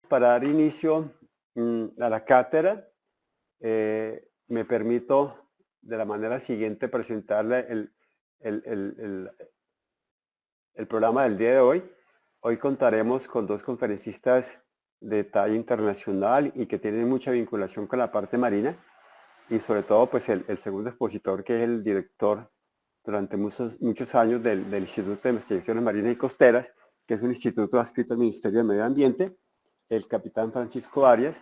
Para dar inicio a la cátedra, me permito de la manera siguiente presentarle el programa del día de hoy. Hoy contaremos con dos conferencistas de talla internacional y que tienen mucha vinculación con la parte marina, y sobre todo pues el segundo expositor, que es el director durante muchos años del Instituto de Investigaciones Marinas y Costeras, que es un instituto adscrito al Ministerio de Medio Ambiente, el capitán Francisco Arias.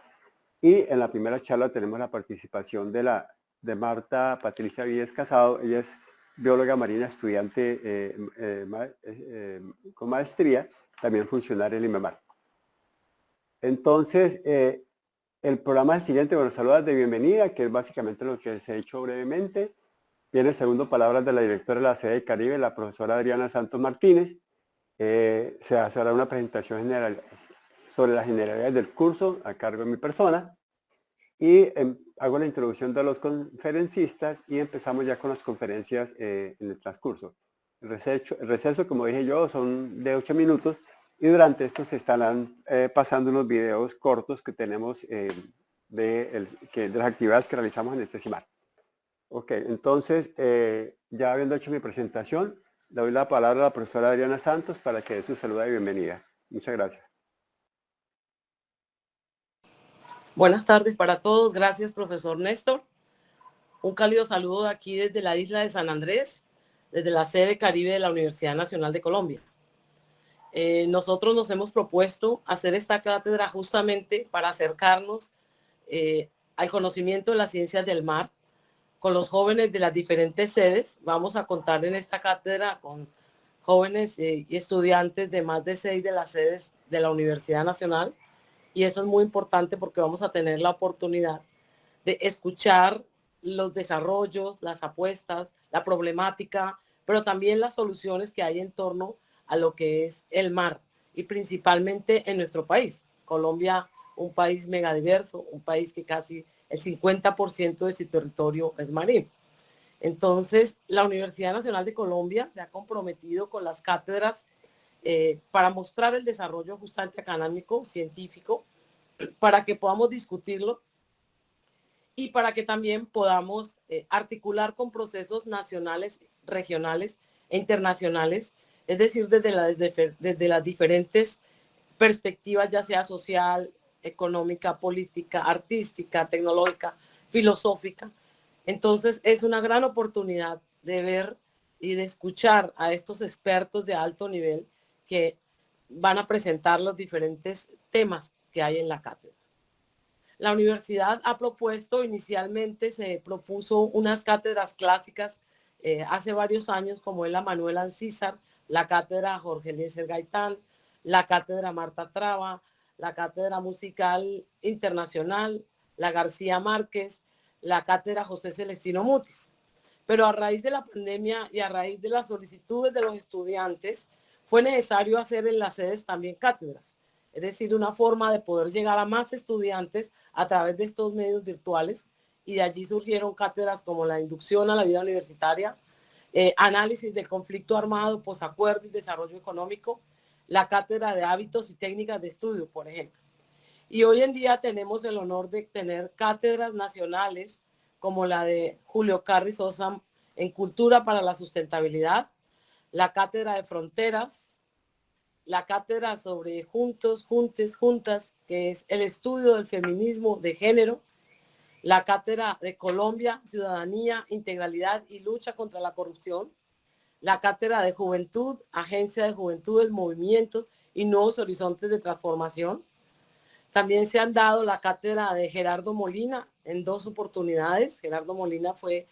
Y en la primera charla tenemos la participación de Marta Patricia Víez Casado. Ella es bióloga marina, estudiante con maestría, también funcionaria en INVEMAR. Entonces, el programa es el siguiente: bueno, saludos de bienvenida, que es básicamente lo que se ha hecho brevemente. Viene segundo, palabras de la directora de la sede del Caribe, la profesora Adriana Santos Martínez. Se hará una presentación general sobre las generalidades del curso a cargo de mi persona, y hago la introducción de los conferencistas y empezamos ya con las conferencias en el transcurso. El receso, como dije yo, son de 8 minutos, y durante esto se estarán pasando unos videos cortos que tenemos de las actividades que realizamos en este CIMAR. Ok, entonces, ya habiendo hecho mi presentación, le doy la palabra a la profesora Adriana Santos para que dé su saludo de bienvenida. Muchas gracias. Buenas tardes para todos. Gracias, profesor Néstor. Un cálido saludo aquí desde la isla de San Andrés, desde la sede Caribe de la Universidad Nacional de Colombia. Nosotros nos hemos propuesto hacer esta cátedra justamente para acercarnos al conocimiento de las ciencias del mar con los jóvenes de las diferentes sedes. Vamos a contar en esta cátedra con jóvenes y estudiantes de más de 6 de las sedes de la Universidad Nacional, y eso es muy importante porque vamos a tener la oportunidad de escuchar los desarrollos, las apuestas, la problemática, pero también las soluciones que hay en torno a lo que es el mar, y principalmente en nuestro país. Colombia, un país megadiverso, un país que casi el 50% de su territorio es marino. Entonces, la Universidad Nacional de Colombia se ha comprometido con las cátedras para mostrar el desarrollo justamente académico, científico, para que podamos discutirlo y para que también podamos articular con procesos nacionales, regionales e internacionales, es decir, desde las diferentes perspectivas, ya sea social, económica, política, artística, tecnológica, filosófica. Entonces, es una gran oportunidad de ver y de escuchar a estos expertos de alto nivel que van a presentar los diferentes temas que hay en la cátedra. La universidad ha propuesto, inicialmente se propuso unas cátedras clásicas hace varios años, como es la Manuel Ancísar, la cátedra Jorge Eliezer Gaitán, la cátedra Marta Traba, la cátedra musical internacional, la García Márquez, la cátedra José Celestino Mutis. Pero a raíz de la pandemia y a raíz de las solicitudes de los estudiantes, fue necesario hacer en las sedes también cátedras. Es decir, una forma de poder llegar a más estudiantes a través de estos medios virtuales, y de allí surgieron cátedras como la inducción a la vida universitaria, análisis del conflicto armado, posacuerdo y desarrollo económico, la cátedra de hábitos y técnicas de estudio, por ejemplo. Y hoy en día tenemos el honor de tener cátedras nacionales como la de Julio Carri Sosa en Cultura para la Sustentabilidad, la cátedra de Fronteras, la cátedra sobre Juntos, Juntes, Juntas, que es el estudio del feminismo de género, la cátedra de Colombia, Ciudadanía, Integralidad y Lucha contra la Corrupción, la cátedra de Juventud, Agencia de Juventudes, Movimientos y Nuevos Horizontes de Transformación. También se han dado la cátedra de Gerardo Molina en 2 oportunidades. Gerardo Molina fue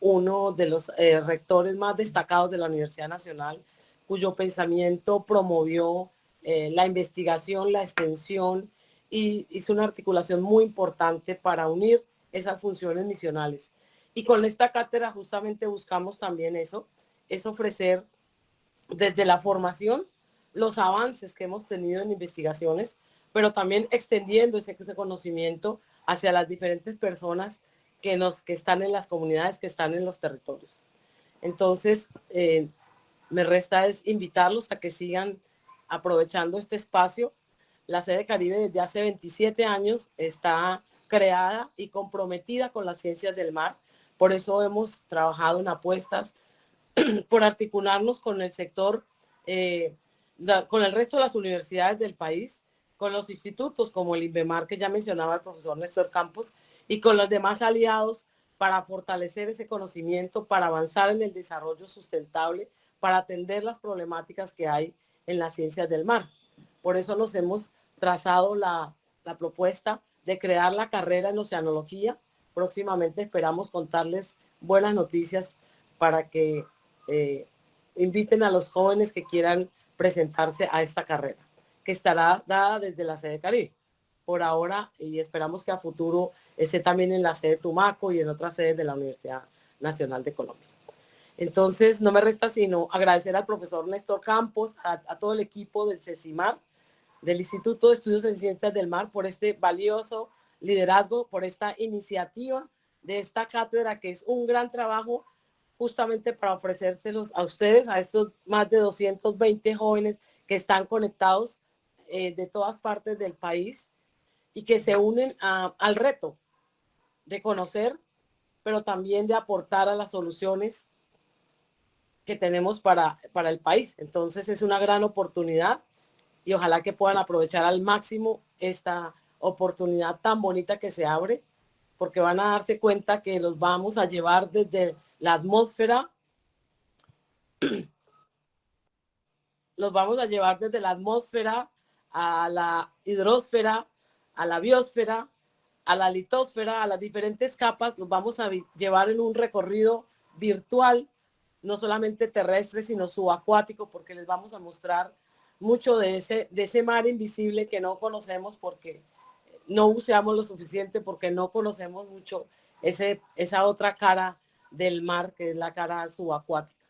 uno de los rectores más destacados de la Universidad Nacional, cuyo pensamiento promovió la investigación, la extensión, y hizo una articulación muy importante para unir esas funciones misionales. Y con esta cátedra justamente buscamos también eso, es ofrecer desde la formación los avances que hemos tenido en investigaciones, pero también extendiendo ese conocimiento hacia las diferentes personas que están en las comunidades, que están en los territorios. Entonces, me resta es invitarlos a que sigan aprovechando este espacio La sede Caribe desde hace 27 años está creada y comprometida con las ciencias del mar. Por eso hemos trabajado en apuestas por articularnos con el sector, con el resto de las universidades del país, con los institutos como el INVEMAR, que ya mencionaba el profesor Néstor Campos, y con los demás aliados para fortalecer ese conocimiento, para avanzar en el desarrollo sustentable, para atender las problemáticas que hay en las ciencias del mar. Por eso nos hemos trazado la propuesta de crear la carrera en oceanología. Próximamente esperamos contarles buenas noticias para que inviten a los jóvenes que quieran presentarse a esta carrera, que estará dada desde la sede Caribe por ahora, y esperamos que a futuro esté también en la sede Tumaco y en otras sedes de la Universidad Nacional de Colombia. Entonces, no me resta sino agradecer al profesor Néstor Campos, a todo el equipo del CECIMAR, del Instituto de Estudios en Ciencias del Mar, por este valioso liderazgo, por esta iniciativa de esta cátedra, que es un gran trabajo justamente para ofrecérselos a ustedes, a estos más de 220 jóvenes que están conectados de todas partes del país y que se unen al reto de conocer, pero también de aportar a las soluciones que tenemos para el país. Entonces es una gran oportunidad y ojalá que puedan aprovechar al máximo esta oportunidad tan bonita que se abre, porque van a darse cuenta que los vamos a llevar desde la atmósfera, a la hidrosfera, a la biosfera, a la litosfera, a las diferentes capas. Los vamos a llevar en un recorrido virtual, no solamente terrestre, sino subacuático, porque les vamos a mostrar mucho de ese mar invisible que no conocemos porque no buceamos lo suficiente, porque no conocemos mucho esa otra cara del mar, que es la cara subacuática.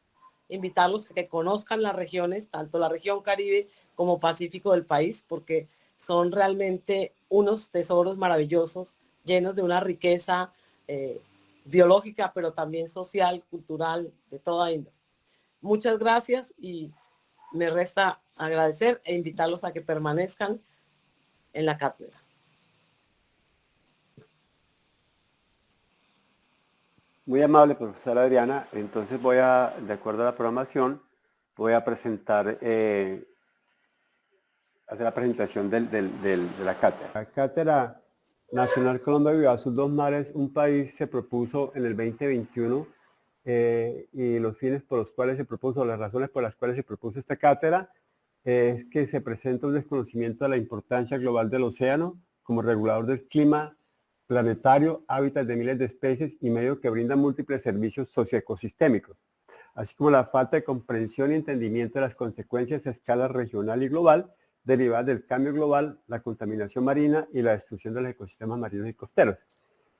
Invitarlos a que conozcan las regiones, tanto la región Caribe como Pacífico del país, porque son realmente unos tesoros maravillosos, llenos de una riqueza biológica, pero también social, cultural, de toda índole. Muchas gracias y me resta agradecer e invitarlos a que permanezcan en la cátedra. Muy amable, profesora Adriana. Entonces de acuerdo a la programación, voy a presentar, hacer la presentación de la cátedra. La Cátedra Nacional Colombia Viva Azul Dos Mares, un país, se propuso en el 2021 y los fines por los cuales se propuso, las razones por las cuales se propuso esta cátedra, es que se presenta un desconocimiento de la importancia global del océano como regulador del clima planetario, hábitat de miles de especies y medio que brinda múltiples servicios socioecosistémicos, así como la falta de comprensión y entendimiento de las consecuencias a escala regional y global derivadas del cambio global, la contaminación marina y la destrucción de los ecosistemas marinos y costeros.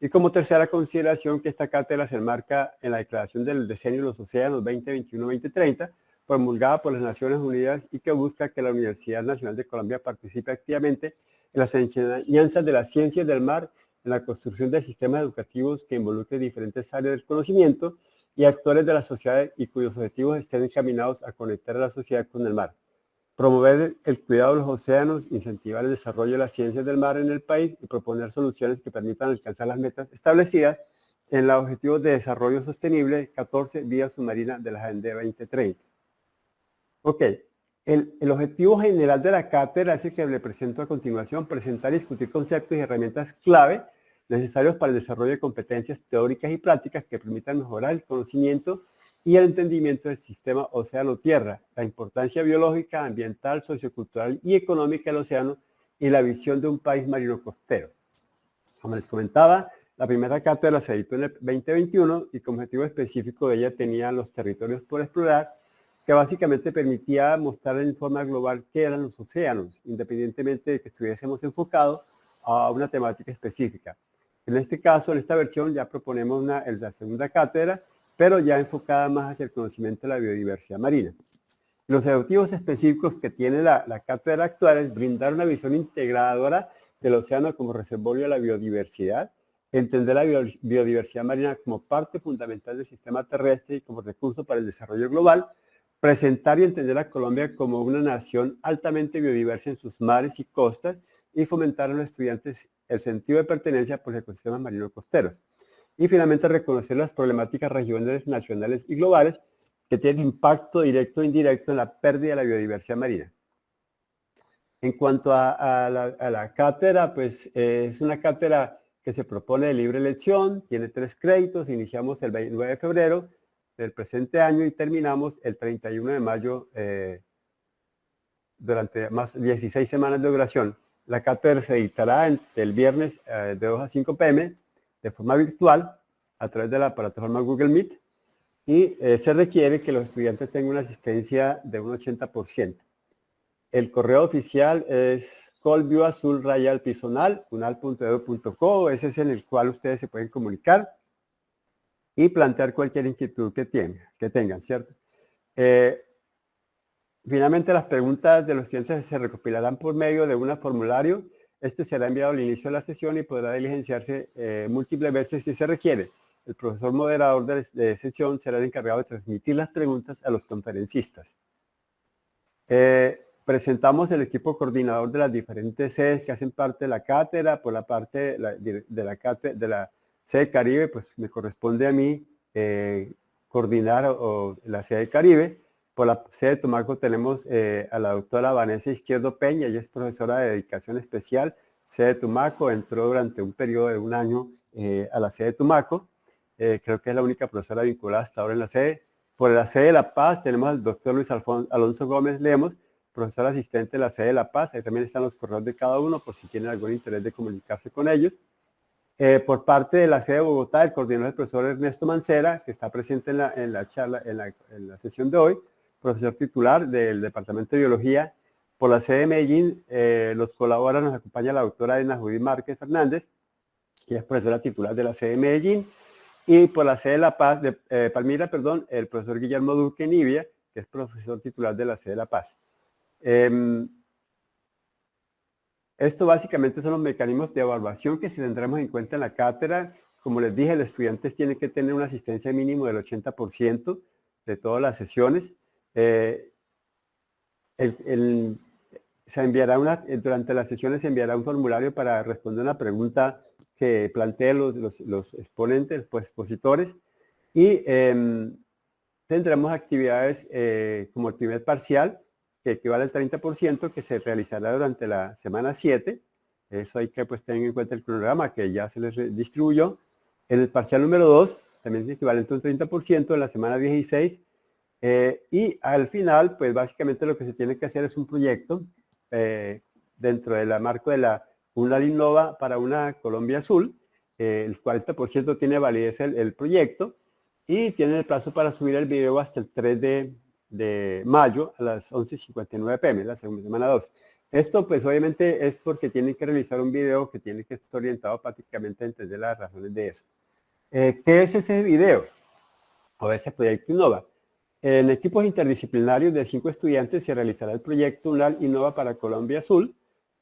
Y como tercera consideración, que esta cátedra se enmarca en la Declaración del Decenio de los Océanos 2021-2030, promulgada por las Naciones Unidas y que busca que la Universidad Nacional de Colombia participe activamente en las enseñanzas de las ciencias del mar, en la construcción de sistemas educativos que involucren diferentes áreas del conocimiento y actores de la sociedad y cuyos objetivos estén encaminados a conectar a la sociedad con el mar. Promover el cuidado de los océanos, incentivar el desarrollo de las ciencias del mar en el país y proponer soluciones que permitan alcanzar las metas establecidas en los Objetivos de Desarrollo Sostenible 14 Vía Submarina de la Agenda 2030. Ok, el objetivo general de la cátedra es el que le presento a continuación: presentar y discutir conceptos y herramientas clave necesarios para el desarrollo de competencias teóricas y prácticas que permitan mejorar el conocimiento y el entendimiento del sistema océano-tierra, la importancia biológica, ambiental, sociocultural y económica del océano y la visión de un país marino costero. Como les comentaba, la primera cátedra se editó en el 2021 y como objetivo específico de ella tenía los territorios por explorar, que básicamente permitía mostrar en forma global qué eran los océanos, independientemente de que estuviésemos enfocados a una temática específica. En este caso, en esta versión, ya proponemos la segunda cátedra, pero ya enfocada más hacia el conocimiento de la biodiversidad marina. Los objetivos específicos que tiene la cátedra actual es brindar una visión integradora del océano como reservorio de la biodiversidad, entender la biodiversidad marina como parte fundamental del sistema terrestre y como recurso para el desarrollo global, presentar y entender a Colombia como una nación altamente biodiversa en sus mares y costas y fomentar a los estudiantes el sentido de pertenencia por los ecosistemas marinos costeros. Y finalmente reconocer las problemáticas regionales, nacionales y globales que tienen impacto directo e indirecto en la pérdida de la biodiversidad marina. En cuanto a la cátedra, pues es una cátedra que se propone de libre elección, tiene 3 créditos, iniciamos el 29 de febrero del presente año y terminamos el 31 de mayo durante más 16 semanas de duración. La cátedra se dictará el viernes de 2 a 5 p.m. de forma virtual a través de la plataforma Google Meet y se requiere que los estudiantes tengan una asistencia de un 80%. El correo oficial es colviewazul_unal.edu.co, ese es en el cual ustedes se pueden comunicar y plantear cualquier inquietud que tengan, ¿cierto? Finalmente, las preguntas de los estudiantes se recopilarán por medio de un formulario. Este será enviado al inicio de la sesión y podrá diligenciarse múltiples veces si se requiere. El profesor moderador de sesión será el encargado de transmitir las preguntas a los conferencistas. Presentamos el equipo coordinador de las diferentes sedes que hacen parte de la cátedra. Por la parte de la sede Caribe, pues me corresponde a mí coordinar la sede Caribe. Por la sede de Tumaco tenemos a la doctora Vanessa Izquierdo Peña, ella es profesora de dedicación especial, sede de Tumaco, entró durante un periodo de un año a la sede de Tumaco, creo que es la única profesora vinculada hasta ahora en la sede. Por la sede de La Paz tenemos al doctor Luis Alonso Gómez Lemos, profesor asistente de la sede de La Paz, ahí también están los correos de cada uno por si tienen algún interés de comunicarse con ellos. Por parte de la sede de Bogotá, el coordinador el profesor Ernesto Mancera, que está presente en la charla, en la sesión de hoy, profesor titular del Departamento de Biología. Por la sede de Medellín, nos acompaña la doctora Edna Judith Márquez Fernández, ella es profesora titular de la sede de Medellín. Y por la sede de La Paz, Palmira, perdón, el profesor Guillermo Duque Nivia, que es profesor titular de la sede de La Paz. Esto básicamente son los mecanismos de evaluación que tendremos en cuenta en la cátedra. Como les dije, los estudiantes tienen que tener una asistencia mínimo del 80% de todas las sesiones. Durante las sesiones se enviará un formulario para responder una pregunta que planteen los exponentes, los expositores, y tendremos actividades como el primer parcial, que equivale al 30%, que se realizará durante la semana 7. Eso hay que tener en cuenta el cronograma que ya se les distribuyó. En el parcial número 2, también es equivalente a un 30% en la semana 16. Y al final, pues básicamente lo que se tiene que hacer es un proyecto dentro del marco de la UNAL Innova para una Colombia Azul. El 40% tiene validez el proyecto y tienen el plazo para subir el video hasta el 3 de mayo a las 11:59 p.m., la segunda semana 2. Esto pues obviamente es porque tienen que realizar un video que tiene que estar orientado prácticamente a entender las razones de eso. ¿Qué es ese video o ese proyecto Innova? En equipos interdisciplinarios de 5 estudiantes se realizará el proyecto UNAL Innova para Colombia Azul.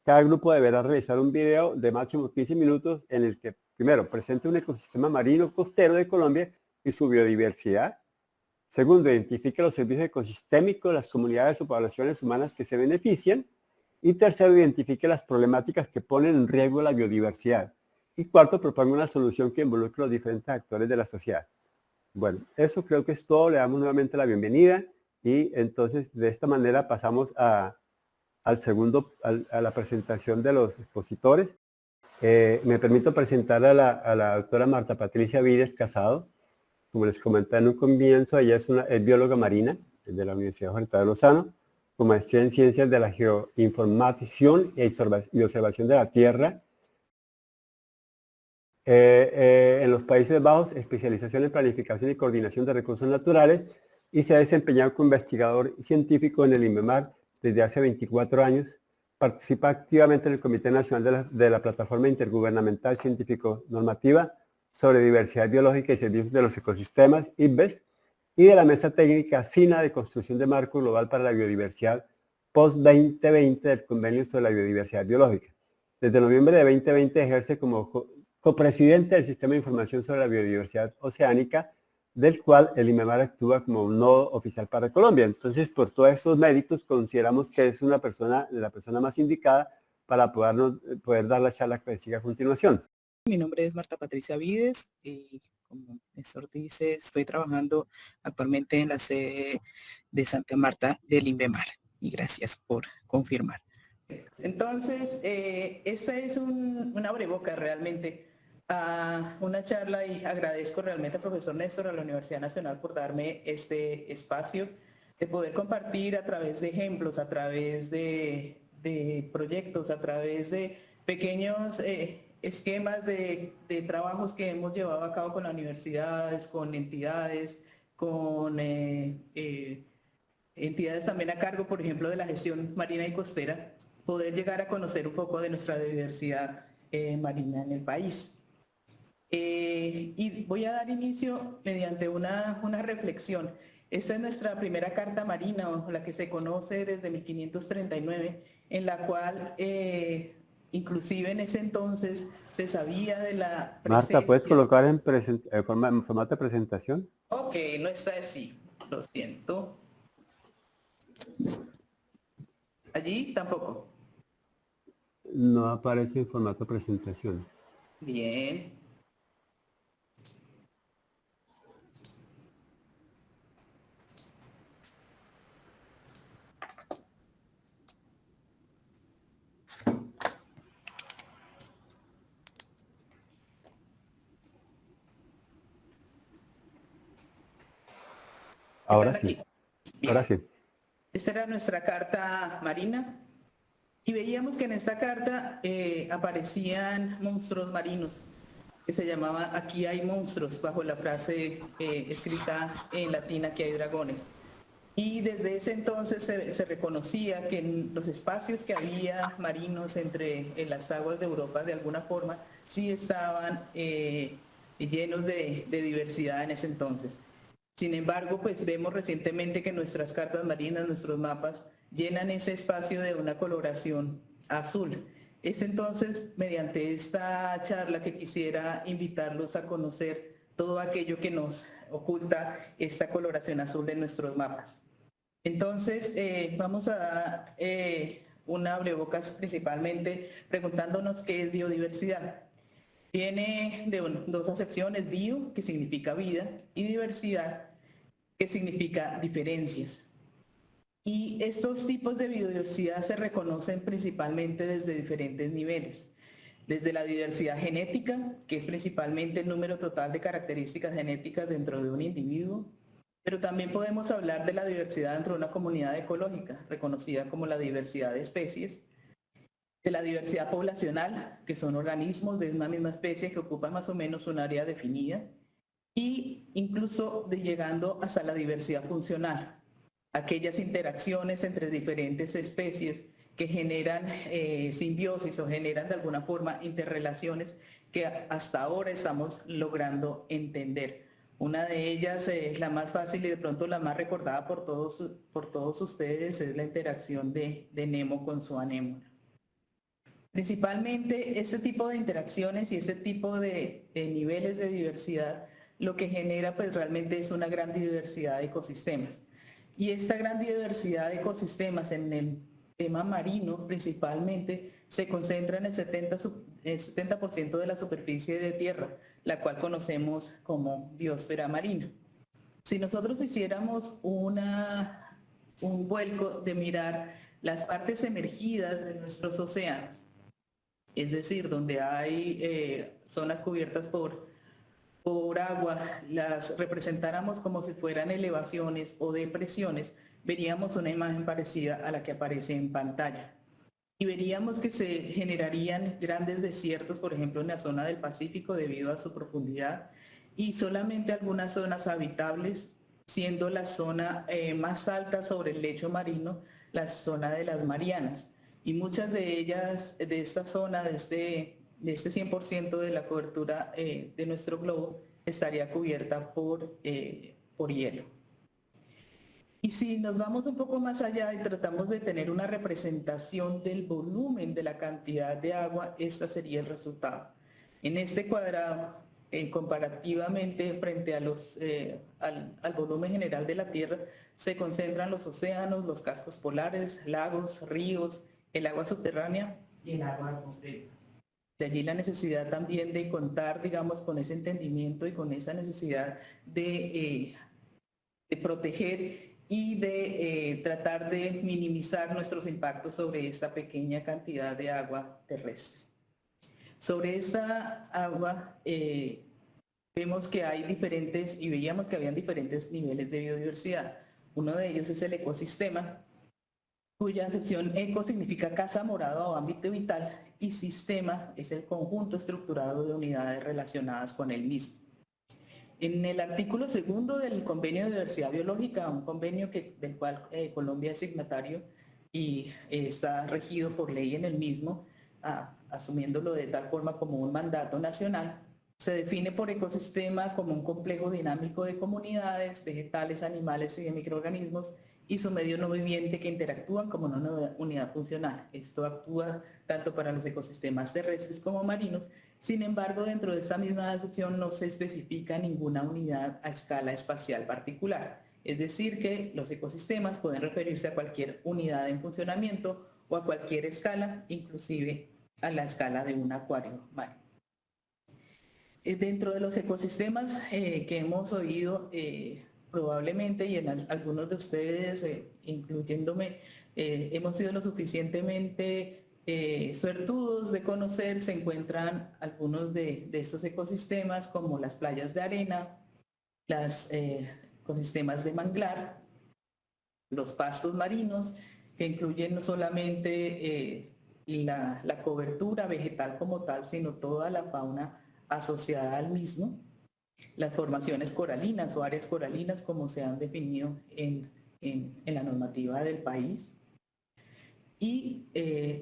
Cada grupo deberá realizar un video de máximo 15 minutos en el que, primero, presente un ecosistema marino costero de Colombia y su biodiversidad. Segundo, identifique los servicios ecosistémicos de las comunidades o poblaciones humanas que se benefician. Y tercero, identifique las problemáticas que ponen en riesgo la biodiversidad. Y cuarto, proponga una solución que involucre a los diferentes actores de la sociedad. Bueno, eso creo que es todo. Le damos nuevamente la bienvenida y entonces de esta manera pasamos a la presentación de los expositores. Me permito presentar a la doctora Marta Patricia Vides Casado. Como les comenté en un comienzo, ella es bióloga marina de la Universidad Jorge Tadeo Lozano, con maestría en Ciencias de la Geoinformación y Observación de la Tierra. En los Países Bajos, especialización en planificación y coordinación de recursos naturales, y se ha desempeñado como investigador científico en el INVEMAR desde hace 24 años. Participa activamente en el Comité Nacional de la Plataforma Intergubernamental Científico-Normativa sobre Diversidad Biológica y Servicios de los Ecosistemas, IPBES, y de la Mesa Técnica SINA de Construcción de Marco Global para la Biodiversidad post-2020 del Convenio sobre la Biodiversidad Biológica. Desde noviembre de 2020 ejerce como copresidente del Sistema de Información sobre la Biodiversidad Oceánica del cual el INVEMAR actúa como un nodo oficial para Colombia. Entonces, por todos estos méritos, consideramos que es la persona más indicada para poder dar la charla que sigue a continuación. Mi nombre es Marta Patricia Vides y como Néstor dice, estoy trabajando actualmente en la sede de Santa Marta del INVEMAR y gracias por confirmar. Entonces, esta es una abrebocas realmente a una charla y agradezco realmente al profesor Néstor, a la Universidad Nacional por darme este espacio de poder compartir a través de ejemplos, a través de proyectos, a través de pequeños esquemas de trabajos que hemos llevado a cabo con las universidades, con entidades, con entidades también a cargo, por ejemplo, de la gestión marina y costera, poder llegar a conocer un poco de nuestra diversidad marina en el país. Y voy a dar inicio mediante una reflexión. Esta es nuestra primera carta marina, o la que se conoce desde 1539, en la cual inclusive en ese entonces se sabía de la presencia... Marta, ¿puedes colocar en formato de presentación? Ok, no está así, lo siento. ¿Allí? Tampoco. No aparece en formato de presentación. Bien. Ahora sí. Ahora sí. Esta era nuestra carta marina y veíamos que en esta carta aparecían monstruos marinos que se llamaba Aquí hay monstruos, bajo la frase escrita en latín Aquí hay dragones. Y desde ese entonces se reconocía que en los espacios que había marinos entre en las aguas de Europa, de alguna forma, sí estaban llenos de diversidad en ese entonces. Sin embargo, pues vemos recientemente que nuestras cartas marinas, nuestros mapas, llenan ese espacio de una coloración azul. Es entonces, mediante esta charla, que quisiera invitarlos a conocer todo aquello que nos oculta esta coloración azul de nuestros mapas. Entonces, vamos a dar una abrebocas principalmente preguntándonos qué es biodiversidad. Viene de dos acepciones: bio, que significa vida, y diversidad, que significa diferencias. Y estos tipos de biodiversidad se reconocen principalmente desde diferentes niveles. Desde la diversidad genética, que es principalmente el número total de características genéticas dentro de un individuo, pero también podemos hablar de la diversidad dentro de una comunidad ecológica, reconocida como la diversidad de especies, de la diversidad poblacional, que son organismos de una misma especie que ocupan más o menos un área definida, y incluso llegando hasta la diversidad funcional, aquellas interacciones entre diferentes especies que generan simbiosis o generan de alguna forma interrelaciones que hasta ahora estamos logrando entender. Una de ellas, la más fácil y de pronto la más recordada por todos ustedes, es la interacción de Nemo con su anémona. Principalmente este tipo de interacciones y este tipo de niveles de diversidad lo que genera pues realmente es una gran diversidad de ecosistemas. Y esta gran diversidad de ecosistemas en el tema marino principalmente se concentra en el 70% de la superficie de tierra, la cual conocemos como biosfera marina. Si nosotros hiciéramos un vuelco de mirar las partes emergidas de nuestros océanos, es decir, donde hay zonas cubiertas por agua, las representáramos como si fueran elevaciones o depresiones, veríamos una imagen parecida a la que aparece en pantalla. Y veríamos que se generarían grandes desiertos, por ejemplo, en la zona del Pacífico debido a su profundidad, y solamente algunas zonas habitables, siendo la zona más alta sobre el lecho marino, la zona de las Marianas. Y muchas de ellas, de esta zona, de este 100% de la cobertura de nuestro globo, estaría cubierta por hielo. Y si nos vamos un poco más allá y tratamos de tener una representación del volumen de la cantidad de agua, esta sería el resultado. En este cuadrado comparativamente frente a al volumen general de la Tierra, se concentran los océanos, los cascos polares, lagos, ríos, el agua subterránea y el agua atmosférica. De allí la necesidad también de contar, digamos, con ese entendimiento y con esa necesidad de proteger y de tratar de minimizar nuestros impactos sobre esta pequeña cantidad de agua terrestre. Sobre esta agua vemos que hay diferentes, y veíamos que habían diferentes niveles de biodiversidad. Uno de ellos es el ecosistema, cuya acepción eco significa casa, morada o ámbito vital, y sistema es el conjunto estructurado de unidades relacionadas con el mismo. En el artículo 2 del Convenio de Diversidad Biológica, un convenio del cual Colombia es signatario y está regido por ley en el mismo, asumiéndolo de tal forma como un mandato nacional, se define por ecosistema como un complejo dinámico de comunidades, vegetales, animales y de microorganismos y su medio no viviente que interactúan como una unidad funcional. Esto actúa tanto para los ecosistemas terrestres como marinos. Sin embargo, dentro de esta misma acepción no se especifica ninguna unidad a escala espacial particular. Es decir, que los ecosistemas pueden referirse a cualquier unidad en funcionamiento o a cualquier escala, inclusive a la escala de un acuario marino. Dentro de los ecosistemas que hemos oído, probablemente, y en algunos de ustedes, incluyéndome, hemos sido lo suficientemente suertudos de conocer, se encuentran algunos de estos ecosistemas como las playas de arena, los ecosistemas de manglar, los pastos marinos, que incluyen no solamente la cobertura vegetal como tal, sino toda la fauna asociada al mismo, las formaciones coralinas o áreas coralinas como se han definido en la normativa del país, y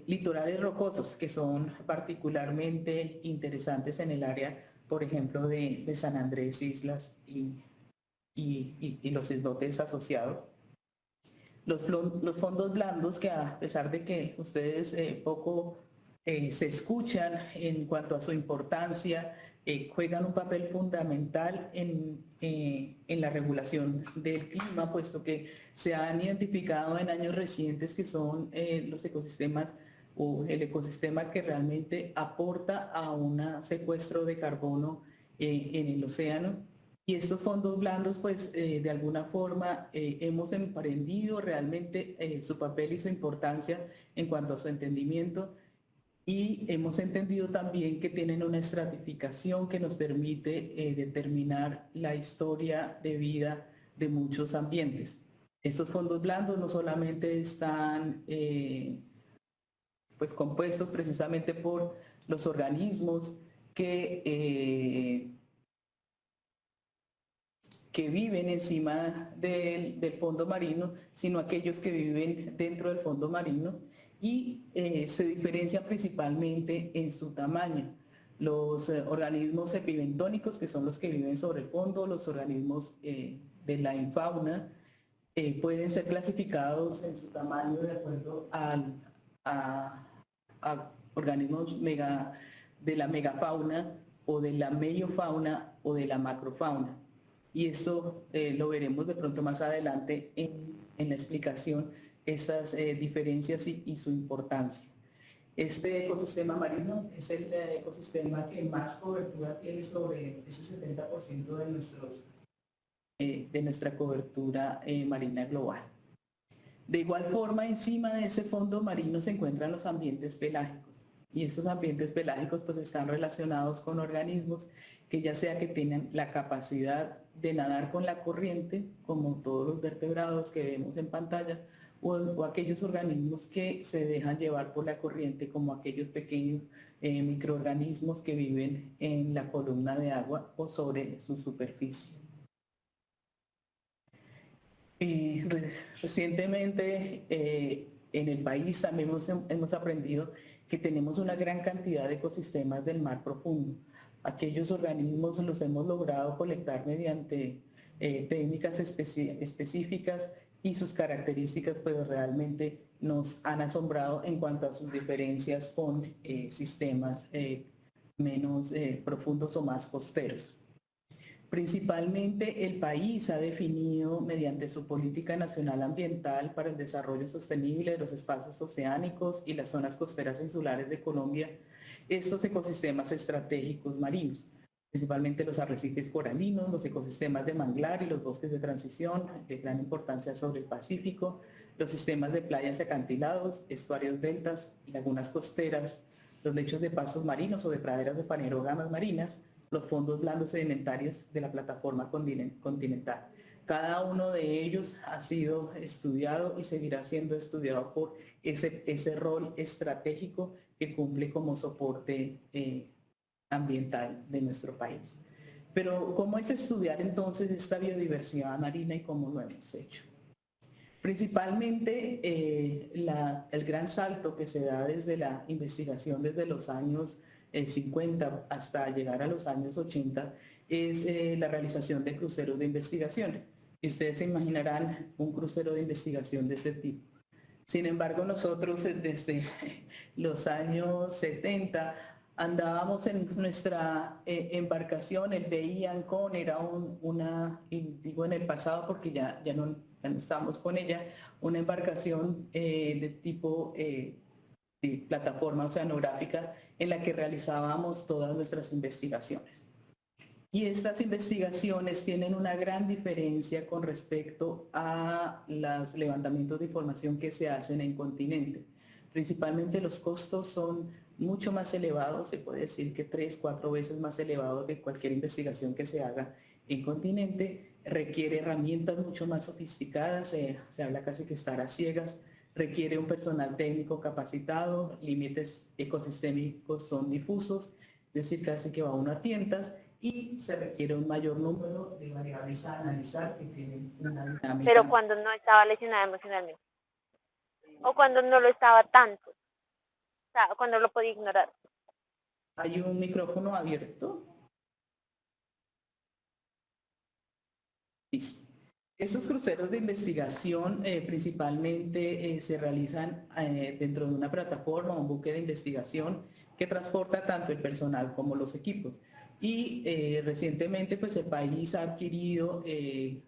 litorales rocosos que son particularmente interesantes en el área, por ejemplo, de San Andrés, Islas y los islotes asociados. Los fondos blandos, que a pesar de que ustedes poco se escuchan en cuanto a su importancia, juegan un papel fundamental en la regulación del clima, puesto que se han identificado en años recientes que son los ecosistemas o el ecosistema que realmente aporta a un secuestro de carbono en el océano. Y estos fondos blandos, pues de alguna forma hemos emprendido realmente su papel y su importancia en cuanto a su entendimiento, y hemos entendido también que tienen una estratificación que nos permite determinar la historia de vida de muchos ambientes. Estos fondos blandos no solamente están pues compuestos precisamente por los organismos que viven encima del fondo marino, sino aquellos que viven dentro del fondo marino, y se diferencian principalmente en su tamaño. Los organismos epibentónicos, que son los que viven sobre el fondo, los organismos de la infauna, pueden ser clasificados en su tamaño de acuerdo a organismos de la megafauna o de la meiofauna o de la macrofauna. Y esto lo veremos de pronto más adelante en la explicación, estas diferencias y su importancia. Este ecosistema marino es el ecosistema que más cobertura tiene sobre ese 70% de nuestra cobertura marina global. De igual forma, encima de ese fondo marino se encuentran los ambientes pelágicos, y estos ambientes pelágicos pues están relacionados con organismos que ya sea que tienen la capacidad de nadar con la corriente, como todos los vertebrados que vemos en pantalla, o aquellos organismos que se dejan llevar por la corriente, como aquellos pequeños microorganismos que viven en la columna de agua o sobre su superficie. Recientemente en el país también hemos aprendido que tenemos una gran cantidad de ecosistemas del mar profundo. Aquellos organismos los hemos logrado colectar mediante técnicas específicas, y sus características pues realmente nos han asombrado en cuanto a sus diferencias con sistemas menos profundos o más costeros. Principalmente el país ha definido mediante su política nacional ambiental para el desarrollo sostenible de los espacios oceánicos y las zonas costeras insulares de Colombia estos ecosistemas estratégicos marinos, principalmente los arrecifes coralinos, los ecosistemas de manglar y los bosques de transición de gran importancia sobre el Pacífico, los sistemas de playas y acantilados, estuarios deltas y lagunas costeras, los lechos de pastos marinos o de praderas de fanerógamas marinas, los fondos blandos sedimentarios de la plataforma continental. Cada uno de ellos ha sido estudiado y seguirá siendo estudiado por ese rol estratégico que cumple como soporte ambiental de nuestro país. Pero ¿cómo es estudiar entonces esta biodiversidad marina y cómo lo hemos hecho? Principalmente el gran salto que se da desde la investigación desde los años 50 hasta llegar a los años 80 es la realización de cruceros de investigación. Y ustedes se imaginarán un crucero de investigación de ese tipo. Sin embargo, nosotros desde los años 70 andábamos en nuestra embarcación, el BI Ancon era digo en el pasado porque ya no estamos con ella, una embarcación de tipo de plataforma oceanográfica en la que realizábamos todas nuestras investigaciones. Y estas investigaciones tienen una gran diferencia con respecto a los levantamientos de información que se hacen en continente. Principalmente los costos son mucho más elevados, se puede decir que 3, 4 veces más elevados que cualquier investigación que se haga en continente, requiere herramientas mucho más sofisticadas, se habla casi que estar a ciegas, requiere un personal técnico capacitado, límites ecosistémicos son difusos, es decir, casi que va uno a tientas, y se requiere un mayor número de variables a analizar que tienen una dinámica. Pero cuando no estaba lesionada emocionalmente, o cuando no lo estaba tanto, o sea, cuando lo podía ignorar. ¿Hay un micrófono abierto? Listo. Estos cruceros de investigación principalmente se realizan dentro de una plataforma, un buque de investigación que transporta tanto el personal como los equipos. Y recientemente pues el país ha adquirido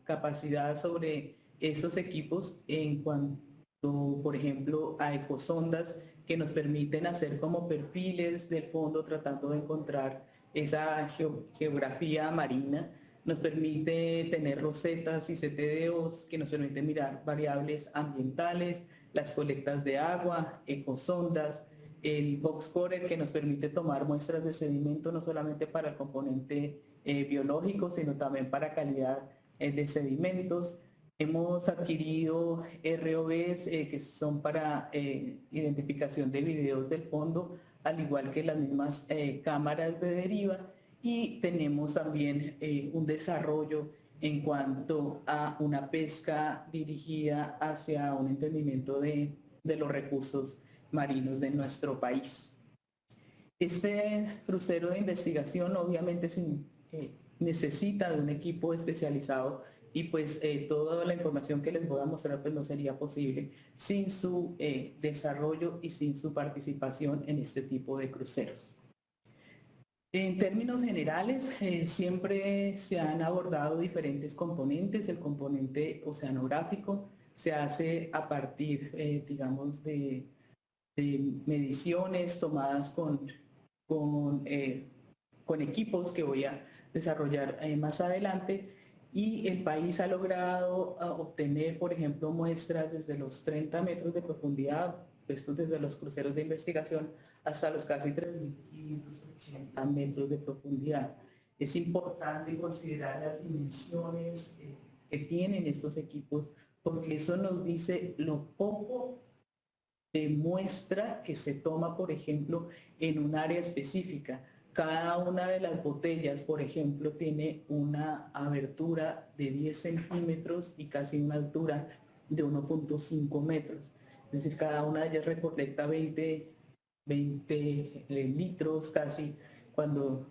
capacidad sobre estos equipos en cuanto, por ejemplo, a ecosondas que nos permiten hacer como perfiles del fondo tratando de encontrar esa geografía marina. Nos permite tener rosetas y CTDOs que nos permiten mirar variables ambientales, las colectas de agua, ecosondas, el boxcore que nos permite tomar muestras de sedimento no solamente para el componente biológico, sino también para calidad de sedimentos. Hemos adquirido ROVs que son para identificación de videos del fondo, al igual que las mismas cámaras de deriva, y tenemos también un desarrollo en cuanto a una pesca dirigida hacia un entendimiento de los recursos marinos de nuestro país. Este crucero de investigación obviamente necesita de un equipo especializado y pues toda la información que les voy a mostrar pues no sería posible sin su desarrollo y sin su participación en este tipo de cruceros. En términos generales, siempre se han abordado diferentes componentes. El componente oceanográfico se hace a partir, digamos, de mediciones tomadas con equipos que voy a desarrollar más adelante, y el país ha logrado obtener, por ejemplo, muestras desde los 30 metros de profundidad, esto desde los cruceros de investigación, hasta los casi 3.580 metros de profundidad. Es importante considerar las dimensiones que tienen estos equipos, porque eso nos dice lo poco de muestra que se toma, por ejemplo, en un área específica. Cada una de las botellas, por ejemplo, tiene una abertura de 10 centímetros y casi una altura de 1.5 metros. Es decir, cada una de ellas recolecta 20 litros casi cuando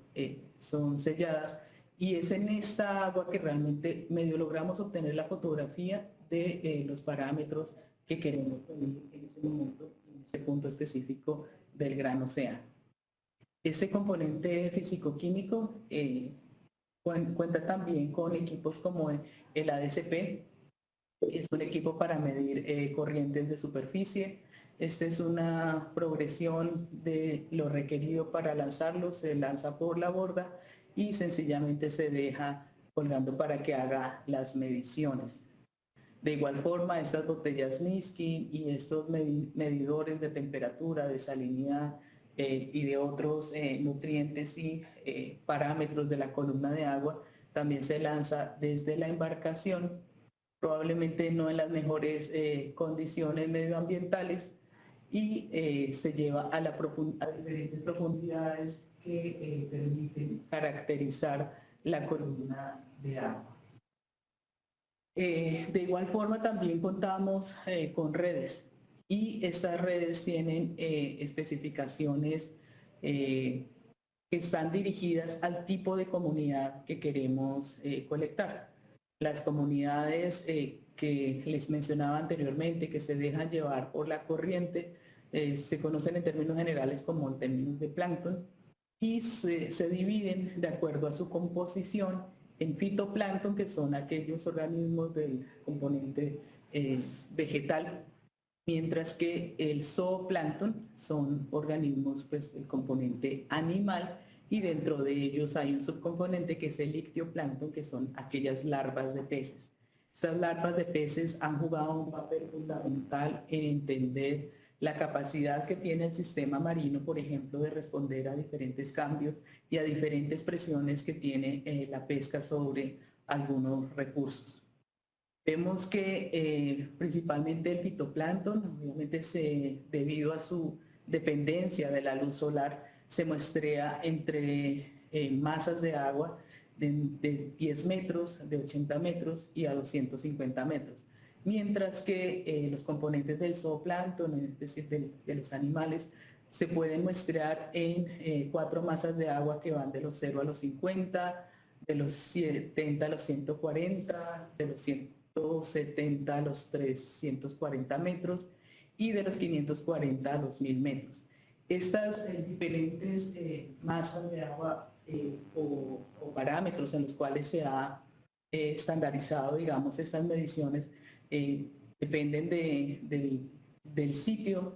son selladas, y es en esta agua que realmente medio logramos obtener la fotografía de los parámetros que queremos medir en ese momento, en ese punto específico del gran océano. Este componente físico-químico cuenta también con equipos como el ADCP, es un equipo para medir corrientes de superficie. Esta es una progresión de lo requerido para lanzarlo, se lanza por la borda y sencillamente se deja colgando para que haga las mediciones. De igual forma, estas botellas Niskin y estos medidores de temperatura, de salinidad y de otros nutrientes y parámetros de la columna de agua también se lanza desde la embarcación, probablemente no en las mejores condiciones medioambientales, y se lleva a diferentes profundidades que permiten caracterizar la columna de agua. De igual forma también contamos con redes, y estas redes tienen especificaciones que están dirigidas al tipo de comunidad que queremos colectar. Las comunidades que les mencionaba anteriormente, que se dejan llevar por la corriente, se conocen en términos generales como en términos de plancton, y se dividen de acuerdo a su composición en fitoplancton, que son aquellos organismos del componente vegetal, mientras que el zooplancton son organismos pues, del componente animal, y dentro de ellos hay un subcomponente que es el ictioplancton, que son aquellas larvas de peces. Estas larvas de peces han jugado un papel fundamental en entender la capacidad que tiene el sistema marino, por ejemplo, de responder a diferentes cambios y a diferentes presiones que tiene la pesca sobre algunos recursos. Vemos que principalmente el fitoplancton, obviamente debido a su dependencia de la luz solar, se muestrea entre masas de agua de 10 metros, de 80 metros y a 250 metros. Mientras que los componentes del zooplancton, es decir, de los animales, se pueden muestrear en 4 masas de agua que van de los 0 a los 50, de los 70 a los 140, de los 170 a los 340 metros y de los 540 a los 1000 metros. Estas diferentes masas de agua o parámetros en los cuales se ha estandarizado, digamos, estas mediciones dependen del sitio,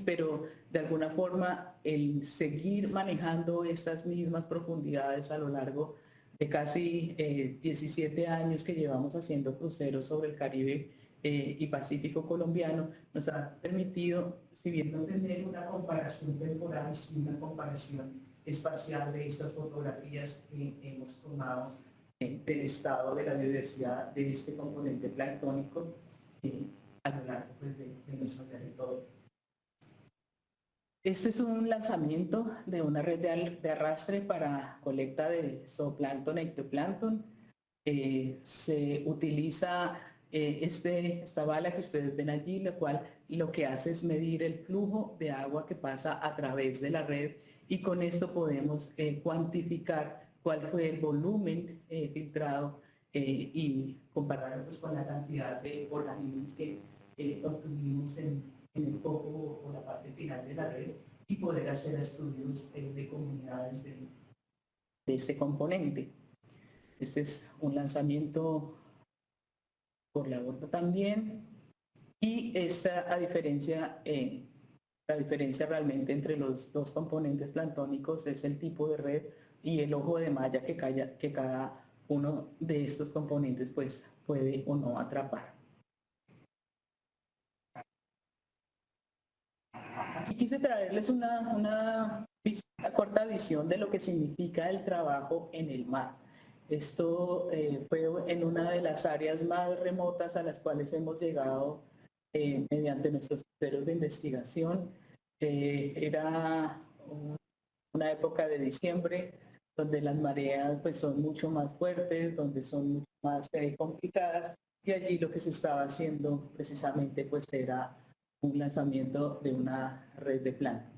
pero de alguna forma el seguir manejando estas mismas profundidades a lo largo de casi 17 años que llevamos haciendo cruceros sobre el Caribe y Pacífico colombiano, nos ha permitido, si bien no tener una comparación temporal, sino una comparación espacial de estas fotografías que hemos tomado del estado de la biodiversidad de este componente planctónico a lo largo pues, de nuestro territorio. Este es un lanzamiento de una red de arrastre para colecta de zooplancton e ictioplancton. Se utiliza esta bala que ustedes ven allí, la cual lo que hace es medir el flujo de agua que pasa a través de la red, y con esto podemos cuantificar cuál fue el volumen filtrado y compararlo pues, con la cantidad de organismos que obtuvimos en el foco o la parte final de la red, y poder hacer estudios de comunidades de este componente. Este es un lanzamiento por la borda también, y esta la diferencia realmente entre los dos componentes planctónicos es el tipo de red y el ojo de malla que cada uno de estos componentes pues, puede o no atrapar. Aquí quise traerles una corta visión de lo que significa el trabajo en el mar. Esto fue en una de las áreas más remotas a las cuales hemos llegado mediante nuestros cruceros de investigación. Era una época de diciembre donde las mareas pues, son mucho más fuertes, donde son mucho más complicadas, y allí lo que se estaba haciendo precisamente pues, era un lanzamiento de una red de plancton.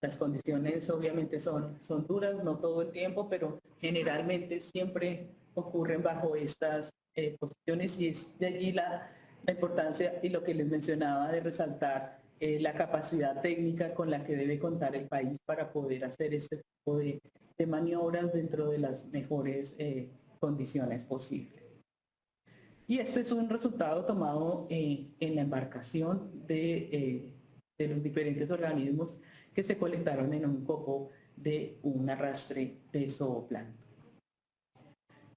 Las condiciones obviamente son duras, no todo el tiempo, pero generalmente siempre ocurren bajo estas posiciones, y es de allí la importancia y lo que les mencionaba de resaltar la capacidad técnica con la que debe contar el país para poder hacer este tipo de maniobras dentro de las mejores condiciones posibles. Y este es un resultado tomado en la embarcación de los diferentes organismos que se colectaron en un copo de un arrastre de zooplancton.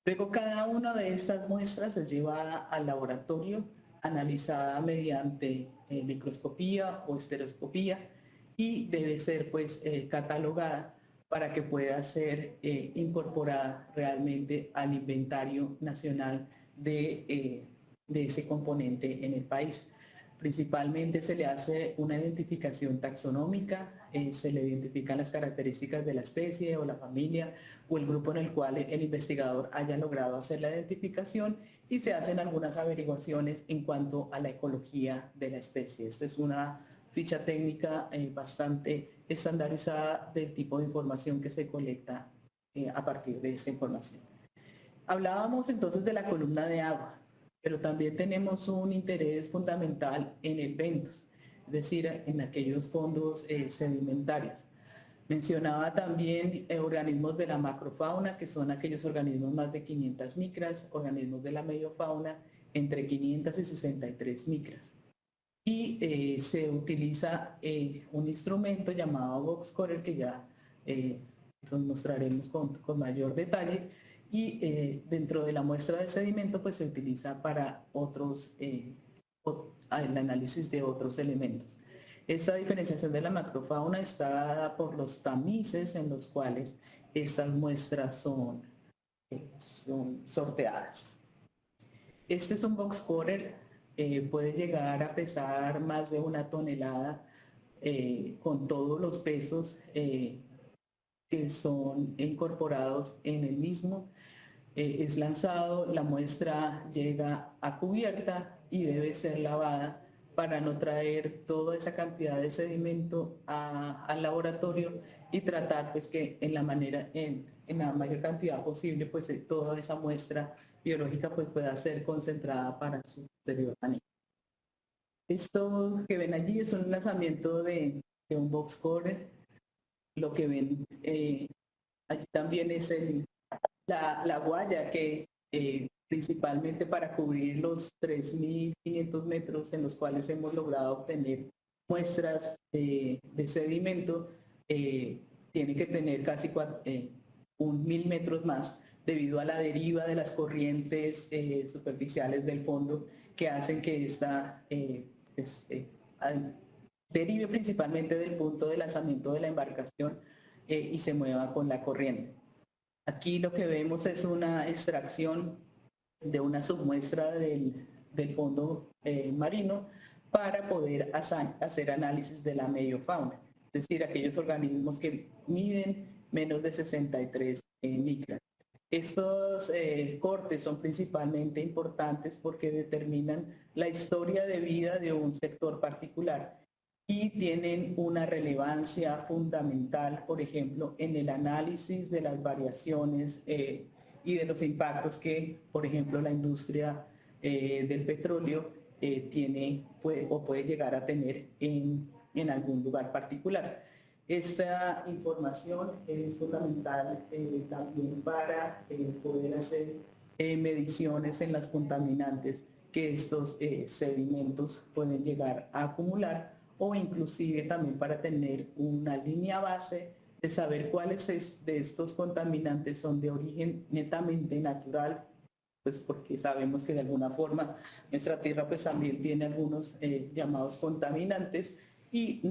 Luego cada una de estas muestras es llevada al laboratorio, analizada mediante microscopía o estereoscopía y debe ser pues catalogada para que pueda ser incorporada realmente al inventario nacional de ese componente en el país. Principalmente se le hace una identificación taxonómica, se le identifican las características de la especie o la familia o el grupo en el cual el investigador haya logrado hacer la identificación y se hacen algunas averiguaciones en cuanto a la ecología de la especie. Esta es una ficha técnica bastante estandarizada del tipo de información que se colecta a partir de esta información. Hablábamos entonces de la columna de agua, pero también tenemos un interés fundamental en el bentos, es decir, en aquellos fondos sedimentarios. Mencionaba también organismos de la macrofauna, que son aquellos organismos más de 500 micras, organismos de la mediofauna entre 500 y 63 micras. Y se utiliza un instrumento llamado box scorer que ya mostraremos con mayor detalle, y dentro de la muestra de sedimento pues se utiliza para otros, el análisis de otros elementos. Esta diferenciación de la macrofauna está dada por los tamices en los cuales estas muestras son sorteadas. Este es un box scorer, puede llegar a pesar más de 1 tonelada con todos los pesos que son incorporados en el mismo. Es lanzado, la muestra llega a cubierta y debe ser lavada para no traer toda esa cantidad de sedimento al laboratorio y tratar pues que en la mayor cantidad posible pues toda esa muestra biológica pues pueda ser concentrada para su posterior manejo. Esto que ven allí es un lanzamiento de un box scorer. Lo que ven allí también es la guaya que principalmente para cubrir los 3.500 metros en los cuales hemos logrado obtener muestras de sedimento, tiene que tener casi 1.000 metros más debido a la deriva de las corrientes superficiales del fondo que hacen que esta derive principalmente del punto de lanzamiento de la embarcación y se mueva con la corriente. Aquí lo que vemos es una extracción de una submuestra del fondo marino para poder hacer análisis de la mediofauna, es decir, aquellos organismos que miden menos de 63 micras. Estos cortes son principalmente importantes porque determinan la historia de vida de un sector particular y tienen una relevancia fundamental, por ejemplo, en el análisis de las variaciones y de los impactos que, por ejemplo, la industria del petróleo puede llegar a tener en algún lugar particular. Esta información es fundamental también para poder hacer mediciones en las contaminantes que estos sedimentos pueden llegar a acumular, o inclusive también para tener una línea base de saber cuáles de estos contaminantes son de origen netamente natural, pues porque sabemos que de alguna forma nuestra tierra pues también tiene algunos llamados contaminantes y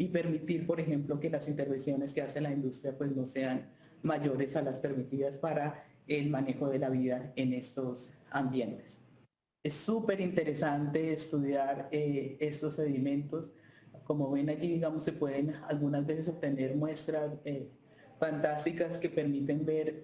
permitir, por ejemplo, que las intervenciones que hace la industria pues no sean mayores a las permitidas para el manejo de la vida en estos ambientes. Es súper interesante estudiar estos sedimentos. Como ven allí, digamos, se pueden algunas veces obtener muestras fantásticas que permiten ver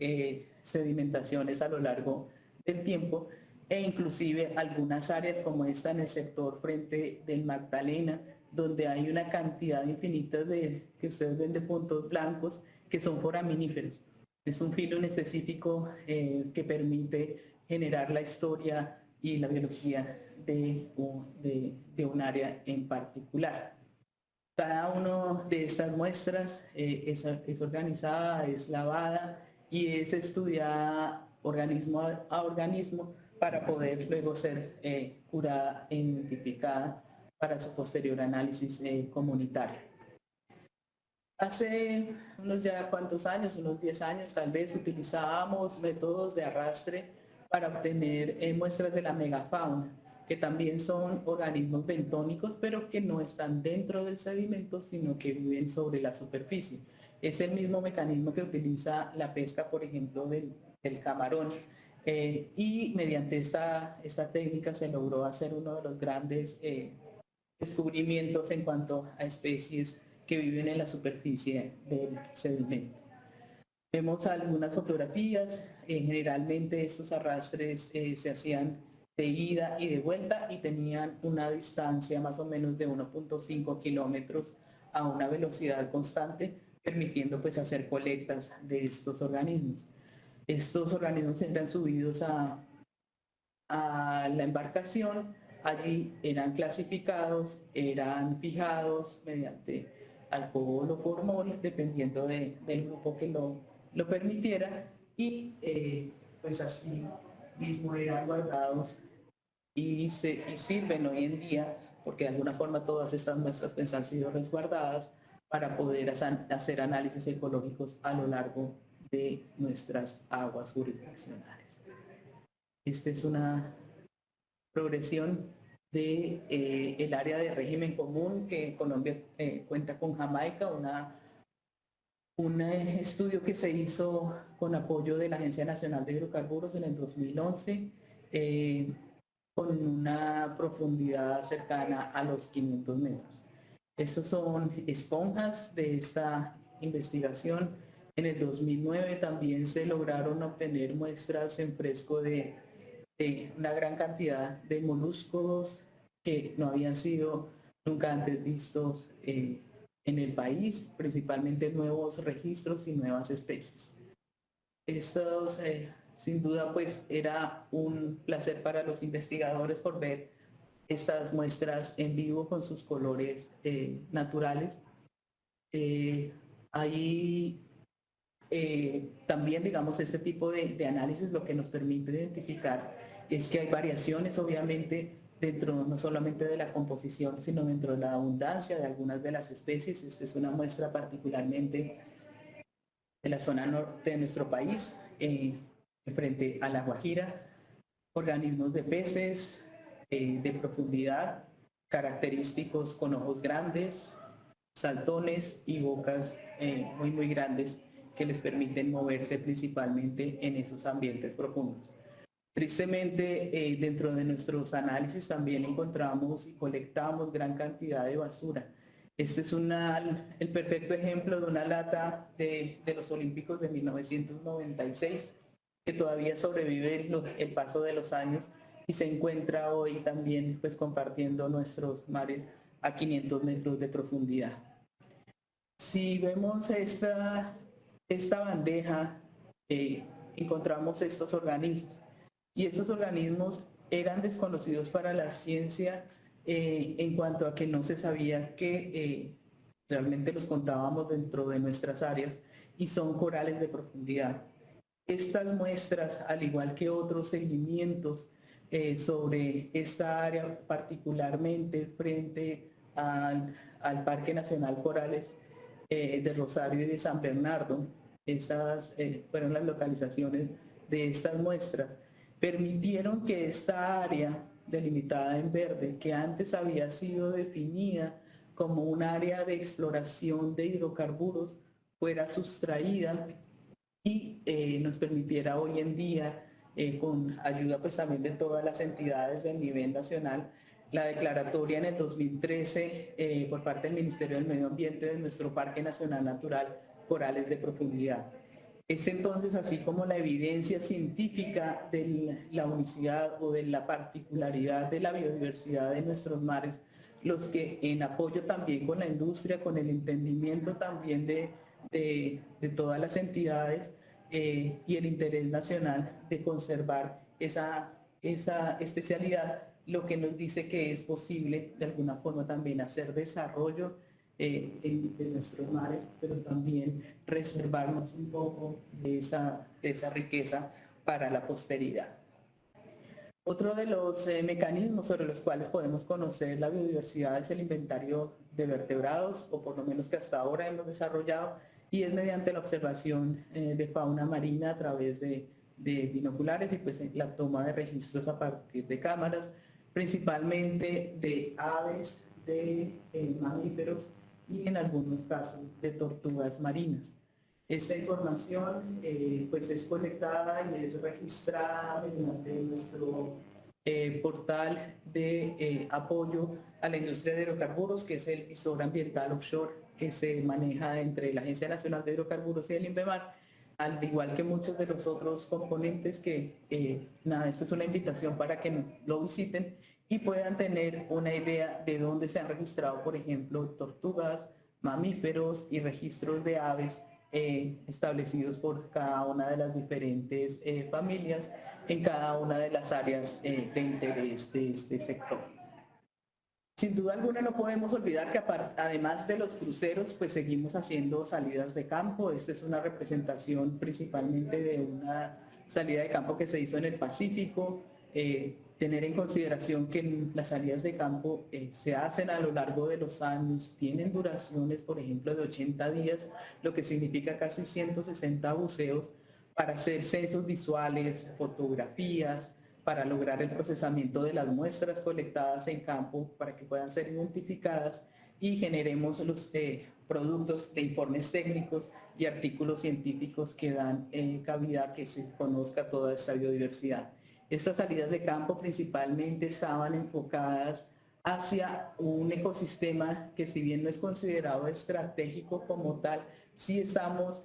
sedimentaciones a lo largo del tiempo, e inclusive algunas áreas como esta en el sector frente del Magdalena, donde hay una cantidad infinita que ustedes ven de puntos blancos que son foraminíferos. Es un filo en específico que permite generar la historia y la biología de un área en particular. Cada una de estas muestras es organizada, es lavada y es estudiada organismo a organismo para poder luego ser curada e identificada para su posterior análisis comunitario. Hace unos ya cuantos años, unos 10 años tal vez, utilizábamos métodos de arrastre para obtener muestras de la megafauna, que también son organismos bentónicos, pero que no están dentro del sedimento, sino que viven sobre la superficie. Es el mismo mecanismo que utiliza la pesca, por ejemplo, del camarón, y mediante esta técnica se logró hacer uno de los grandes descubrimientos en cuanto a especies que viven en la superficie del sedimento. Vemos algunas fotografías, generalmente estos arrastres se hacían de ida y de vuelta y tenían una distancia más o menos de 1.5 kilómetros a una velocidad constante, permitiendo pues hacer colectas de estos organismos. Estos organismos eran subidos a la embarcación, allí eran clasificados, eran fijados mediante alcohol o formol, dependiendo del grupo que lo permitiera, y pues así mismo eran guardados y sirven hoy en día, porque de alguna forma todas estas muestras pues, han sido resguardadas para poder hacer análisis ecológicos a lo largo de nuestras aguas jurisdiccionales. Esta es una progresión de el área de régimen común que Colombia cuenta con Jamaica, un estudio que se hizo con apoyo de la Agencia Nacional de Hidrocarburos en el 2011, con una profundidad cercana a los 500 metros. Estos son esponjas de esta investigación. En el 2009 también se lograron obtener muestras en fresco de una gran cantidad de moluscos que no habían sido nunca antes vistos en el país, principalmente nuevos registros y nuevas especies. Estos, sin duda, pues era un placer para los investigadores por ver estas muestras en vivo con sus colores naturales. Ahí también, digamos, este tipo de análisis lo que nos permite identificar es que hay variaciones, obviamente, dentro no solamente de la composición, sino dentro de la abundancia de algunas de las especies. Esta es una muestra particularmente de la zona norte de nuestro país, frente a La Guajira, organismos de peces de profundidad, característicos con ojos grandes, saltones y bocas muy grandes que les permiten moverse principalmente en esos ambientes profundos. Tristemente, dentro de nuestros análisis también encontramos y colectamos gran cantidad de basura. Este es el perfecto ejemplo de una lata de los Olímpicos de 1996, que todavía sobrevive el paso de los años y se encuentra hoy también pues, compartiendo nuestros mares a 500 metros de profundidad. Si vemos esta bandeja, encontramos estos organismos. Y estos organismos eran desconocidos para la ciencia en cuanto a que no se sabía que realmente los contábamos dentro de nuestras áreas y son corales de profundidad. Estas muestras, al igual que otros seguimientos sobre esta área, particularmente frente al Parque Nacional Corales de Rosario y de San Bernardo, estas fueron las localizaciones de estas muestras, permitieron que esta área delimitada en verde, que antes había sido definida como un área de exploración de hidrocarburos, fuera sustraída y nos permitiera hoy en día, con ayuda pues también de todas las entidades del nivel nacional, la declaratoria en el 2013 por parte del Ministerio del Medio Ambiente de nuestro Parque Nacional Natural Corales de Profundidad. Es entonces así como la evidencia científica de la unicidad o de la particularidad de la biodiversidad de nuestros mares, los que en apoyo también con la industria, con el entendimiento también de todas las entidades y el interés nacional de conservar esa esa especialidad, lo que nos dice que es posible de alguna forma también hacer desarrollo en nuestros mares, pero también reservarnos un poco de esa riqueza para la posteridad. Otro de los mecanismos sobre los cuales podemos conocer la biodiversidad es el inventario de vertebrados, o por lo menos que hasta ahora hemos desarrollado, y es mediante la observación de fauna marina a través de binoculares y pues la toma de registros a partir de cámaras, principalmente de aves, de mamíferos y en algunos casos de tortugas marinas. Esta información pues es colectada y es registrada mediante nuestro portal de apoyo a la industria de hidrocarburos, que es el visor ambiental offshore que se maneja entre la Agencia Nacional de Hidrocarburos y el INVEMAR, al igual que muchos de los otros componentes que, nada, esta es una invitación para que lo visiten y puedan tener una idea de dónde se han registrado, por ejemplo, tortugas, mamíferos y registros de aves establecidos por cada una de las diferentes familias en cada una de las áreas de interés de este sector. Sin duda alguna no podemos olvidar que además de los cruceros, pues seguimos haciendo salidas de campo. Esta es una representación principalmente de una salida de campo que se hizo en el Pacífico. Tener en consideración que las salidas de campo se hacen a lo largo de los años, tienen duraciones, por ejemplo, de 80 días, lo que significa casi 160 buceos para hacer censos visuales, fotografías, para lograr el procesamiento de las muestras colectadas en campo para que puedan ser identificadas y generemos los productos de informes técnicos y artículos científicos que dan cabida a que se conozca toda esta biodiversidad. Estas salidas de campo principalmente estaban enfocadas hacia un ecosistema que, si bien no es considerado estratégico como tal, sí estamos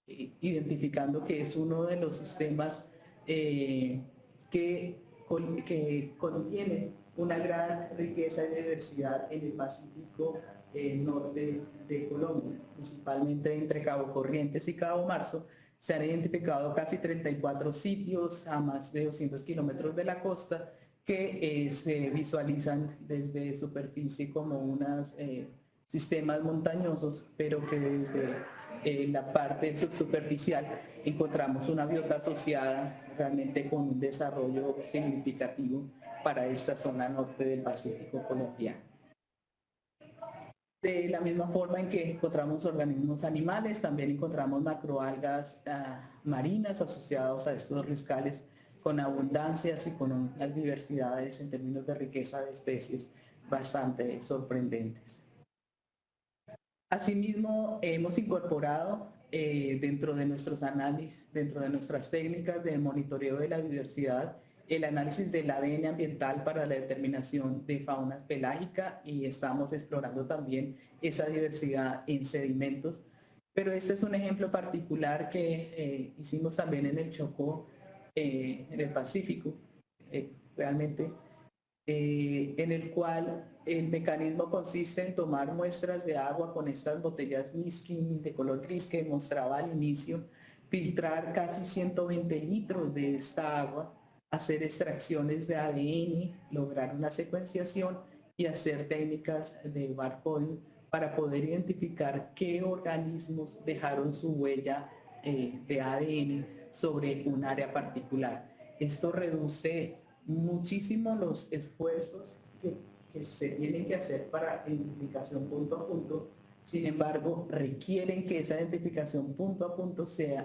identificando que es uno de los sistemas que contiene una gran riqueza de diversidad en el Pacífico norte de Colombia, principalmente entre Cabo Corrientes y Cabo Marzo. Se han identificado casi 34 sitios a más de 200 kilómetros de la costa que se visualizan desde superficie como unos sistemas montañosos, pero que desde la parte subsuperficial encontramos una biota asociada realmente con un desarrollo significativo para esta zona norte del Pacífico colombiano. De la misma forma en que encontramos organismos animales, también encontramos macroalgas marinas asociados a estos riscales con abundancias y con unas diversidades en términos de riqueza de especies bastante sorprendentes. Asimismo, hemos incorporado dentro de nuestros análisis, dentro de nuestras técnicas de monitoreo de la biodiversidad, el análisis del ADN ambiental para la determinación de fauna pelágica, y estamos explorando también esa diversidad en sedimentos. Pero este es un ejemplo particular que hicimos también en el Chocó, en el Pacífico, realmente, en el cual el mecanismo consiste en tomar muestras de agua con estas botellas Niskin de color gris que mostraba al inicio, filtrar casi 120 litros de esta agua, hacer extracciones de ADN, lograr una secuenciación y hacer técnicas de barcoding para poder identificar qué organismos dejaron su huella de ADN sobre un área particular. Esto reduce muchísimo los esfuerzos que se tienen que hacer para identificación punto a punto. Sin embargo, requieren que esa identificación punto a punto se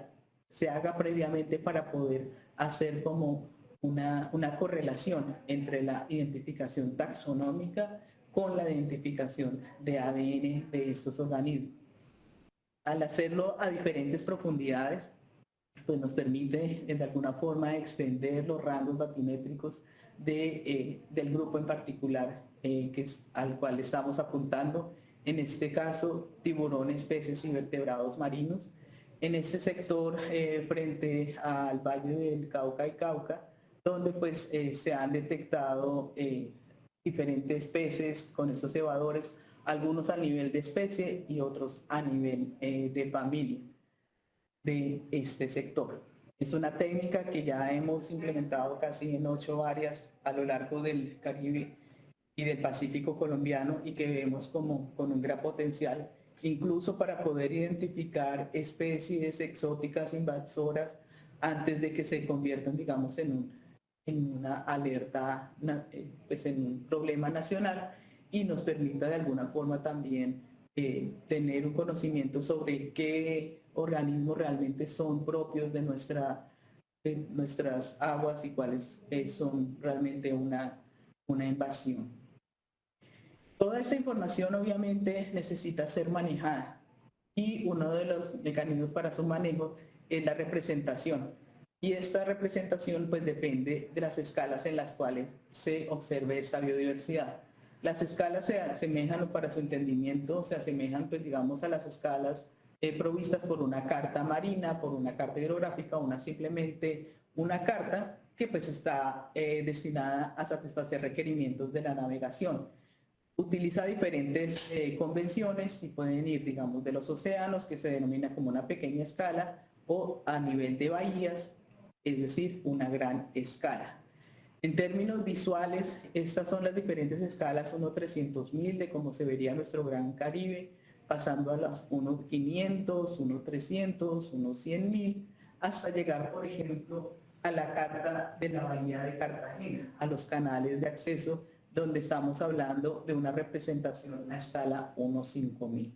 haga previamente para poder hacer como una correlación entre la identificación taxonómica con la identificación de ADN de estos organismos. Al hacerlo a diferentes profundidades, pues nos permite de alguna forma extender los rangos batimétricos del grupo en particular al cual estamos apuntando, en este caso tiburones, peces y vertebrados marinos. En este sector frente al Valle del Cauca y Cauca, donde pues se han detectado diferentes peces con estos cebadores, algunos a nivel de especie y otros a nivel de familia de este sector. Es una técnica que ya hemos implementado casi en 8 áreas a lo largo del Caribe y del Pacífico colombiano y que vemos como con un gran potencial, incluso para poder identificar especies exóticas invasoras antes de que se conviertan, digamos, en una alerta, pues en un problema nacional, y nos permita de alguna forma también tener un conocimiento sobre qué organismos realmente son propios de nuestras aguas y cuáles son realmente una invasión. Toda esta información obviamente necesita ser manejada y uno de los mecanismos para su manejo es la representación. Y esta representación pues depende de las escalas en las cuales se observe esta biodiversidad. Las escalas se asemejan, para su entendimiento, se asemejan pues digamos a las escalas provistas por una carta marina, por una carta hidrográfica, simplemente una carta que pues está destinada a satisfacer requerimientos de la navegación. Utiliza diferentes convenciones y pueden ir, digamos, de los océanos, que se denomina como una pequeña escala, o a nivel de bahías, es decir, una gran escala. En términos visuales, estas son las diferentes escalas, 1/300.000 de cómo se vería nuestro Gran Caribe, pasando a las 1/500, 1/300, 1/100.000, hasta llegar, por ejemplo, a la carta de la Bahía de Cartagena, a los canales de acceso, donde estamos hablando de una representación a escala 1/5000.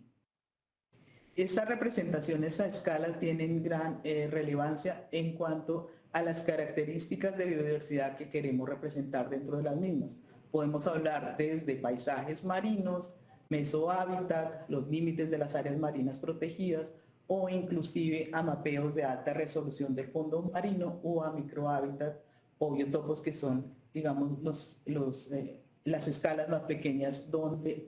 Estas representaciones a escala tienen gran relevancia en cuanto a las características de biodiversidad que queremos representar dentro de las mismas. Podemos hablar desde paisajes marinos, mesohábitat, los límites de las áreas marinas protegidas, o inclusive a mapeos de alta resolución del fondo marino, o a microhábitat o biotopos, que son, digamos, las escalas más pequeñas donde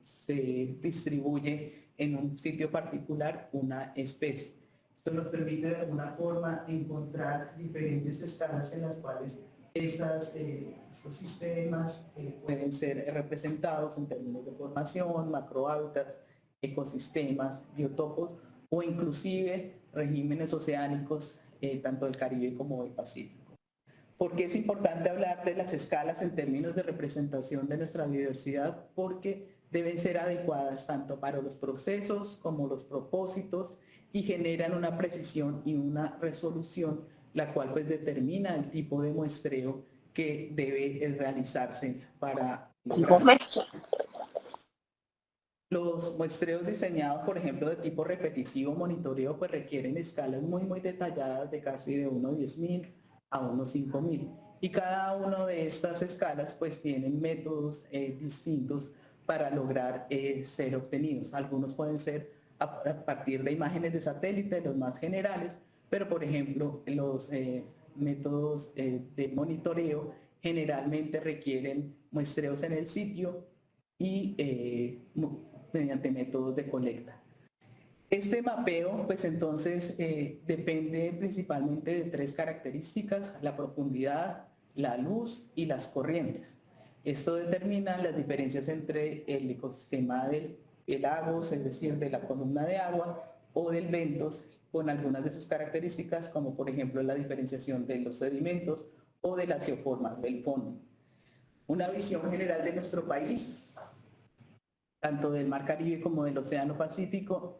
se distribuye en un sitio particular una especie. Esto nos permite de alguna forma encontrar diferentes escalas en las cuales estos sistemas pueden ser representados en términos de formación, macrohábitats, ecosistemas, biotopos, o inclusive regímenes oceánicos, tanto del Caribe como del Pacífico. ¿Por qué es importante hablar de las escalas en términos de representación de nuestra biodiversidad? Porque deben ser adecuadas tanto para los procesos como los propósitos, y generan una precisión y una resolución, la cual pues determina el tipo de muestreo que debe realizarse para los muestreos diseñados, por ejemplo, de tipo repetitivo monitoreo, pues requieren escalas muy detalladas, de casi de 1/10.000 a 1/5000. Y cada una de estas escalas pues tienen métodos distintos para lograr ser obtenidos. Algunos pueden ser a partir de imágenes de satélite, los más generales, pero por ejemplo los métodos de monitoreo generalmente requieren muestreos en el sitio y mediante métodos de colecta. Este mapeo pues entonces depende principalmente de 3 características: la profundidad, la luz y las corrientes. Esto determina las diferencias entre el ecosistema del lagos, es decir, de la columna de agua, o del ventos, con algunas de sus características, como por ejemplo la diferenciación de los sedimentos o de la geoforma del fondo. Una visión general de nuestro país, tanto del Mar Caribe como del Océano Pacífico,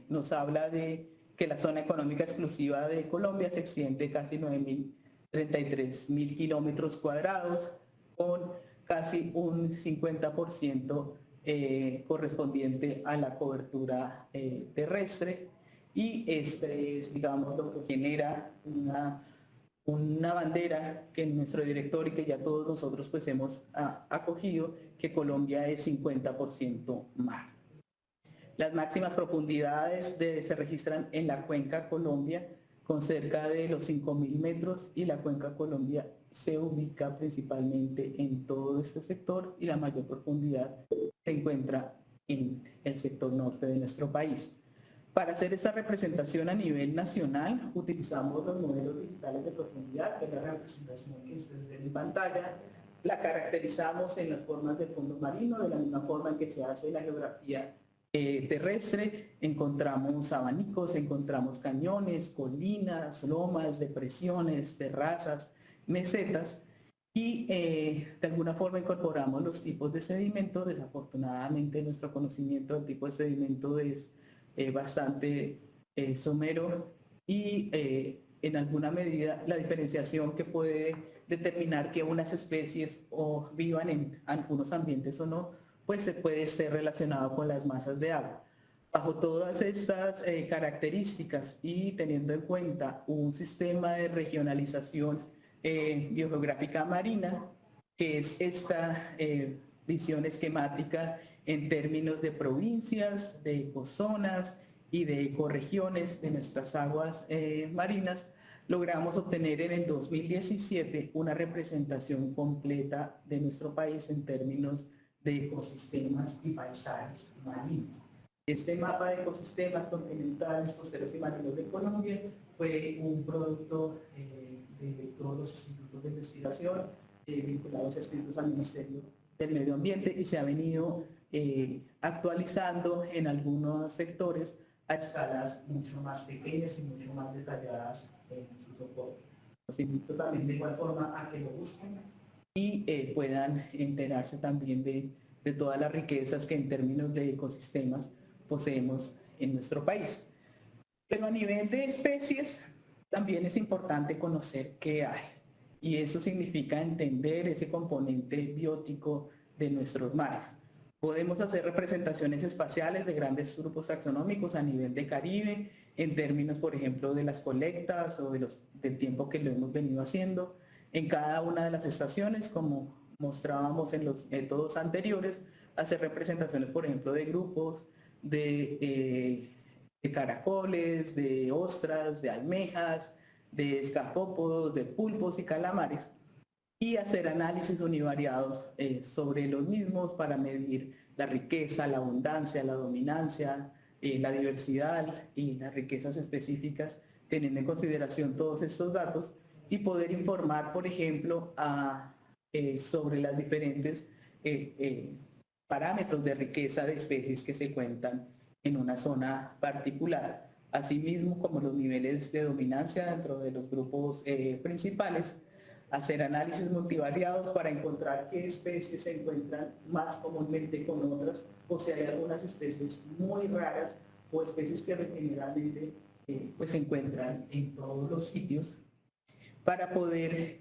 nos habla de que la zona económica exclusiva de Colombia se extiende casi 33.000 kilómetros cuadrados, con casi un 50% correspondiente a la cobertura terrestre, y este es, digamos, lo que genera una bandera que nuestro director y que ya todos nosotros pues hemos acogido, que Colombia es 50% mar. Las máximas profundidades se registran en la Cuenca Colombia, con cerca de los 5.000 metros, y la Cuenca Colombia se ubica principalmente en todo este sector, y la mayor profundidad se encuentra en el sector norte de nuestro país. Para hacer esta representación a nivel nacional, utilizamos los modelos digitales de profundidad, que es la representación que ustedes ven en pantalla. La caracterizamos en las formas del fondo marino, de la misma forma en que se hace la geografía terrestre encontramos abanicos, encontramos cañones, colinas, lomas, depresiones, terrazas, mesetas, y de alguna forma incorporamos los tipos de sedimento. Desafortunadamente nuestro conocimiento del tipo de sedimento es bastante somero, y en alguna medida la diferenciación que puede determinar que unas especies o vivan en algunos ambientes o no, pues se puede ser relacionado con las masas de agua. Bajo todas estas características y teniendo en cuenta un sistema de regionalización biogeográfica marina, que es esta visión esquemática en términos de provincias, de ecozonas y de ecorregiones de nuestras aguas marinas, logramos obtener en el 2017 una representación completa de nuestro país en términos de ecosistemas y paisajes marinos. Este mapa de ecosistemas continentales, costeros y marinos de Colombia fue un producto de todos los institutos de investigación vinculados a escritos al Ministerio del Medio Ambiente, y se ha venido actualizando en algunos sectores a escalas mucho más pequeñas y mucho más detalladas en su soporte. Los invito también de igual forma a que lo busquen y puedan enterarse también de todas las riquezas que en términos de ecosistemas poseemos en nuestro país. Pero a nivel de especies también es importante conocer qué hay, y eso significa entender ese componente biótico de nuestros mares. Podemos hacer representaciones espaciales de grandes grupos taxonómicos a nivel de Caribe, en términos, por ejemplo, de las colectas o del tiempo que lo hemos venido haciendo. En cada una de las estaciones, como mostrábamos en los métodos anteriores, hacer representaciones, por ejemplo, de grupos de caracoles, de ostras, de almejas, de escapópodos, de pulpos y calamares, y hacer análisis univariados sobre los mismos para medir la riqueza, la abundancia, la dominancia, la diversidad y las riquezas específicas, teniendo en consideración todos estos datos, y poder informar, por ejemplo, sobre las diferentes parámetros de riqueza de especies que se cuentan en una zona particular, asimismo como los niveles de dominancia dentro de los grupos principales, hacer análisis multivariados para encontrar qué especies se encuentran más comúnmente con otras, o si hay algunas especies muy raras o especies que generalmente pues se encuentran en todos los sitios, para poder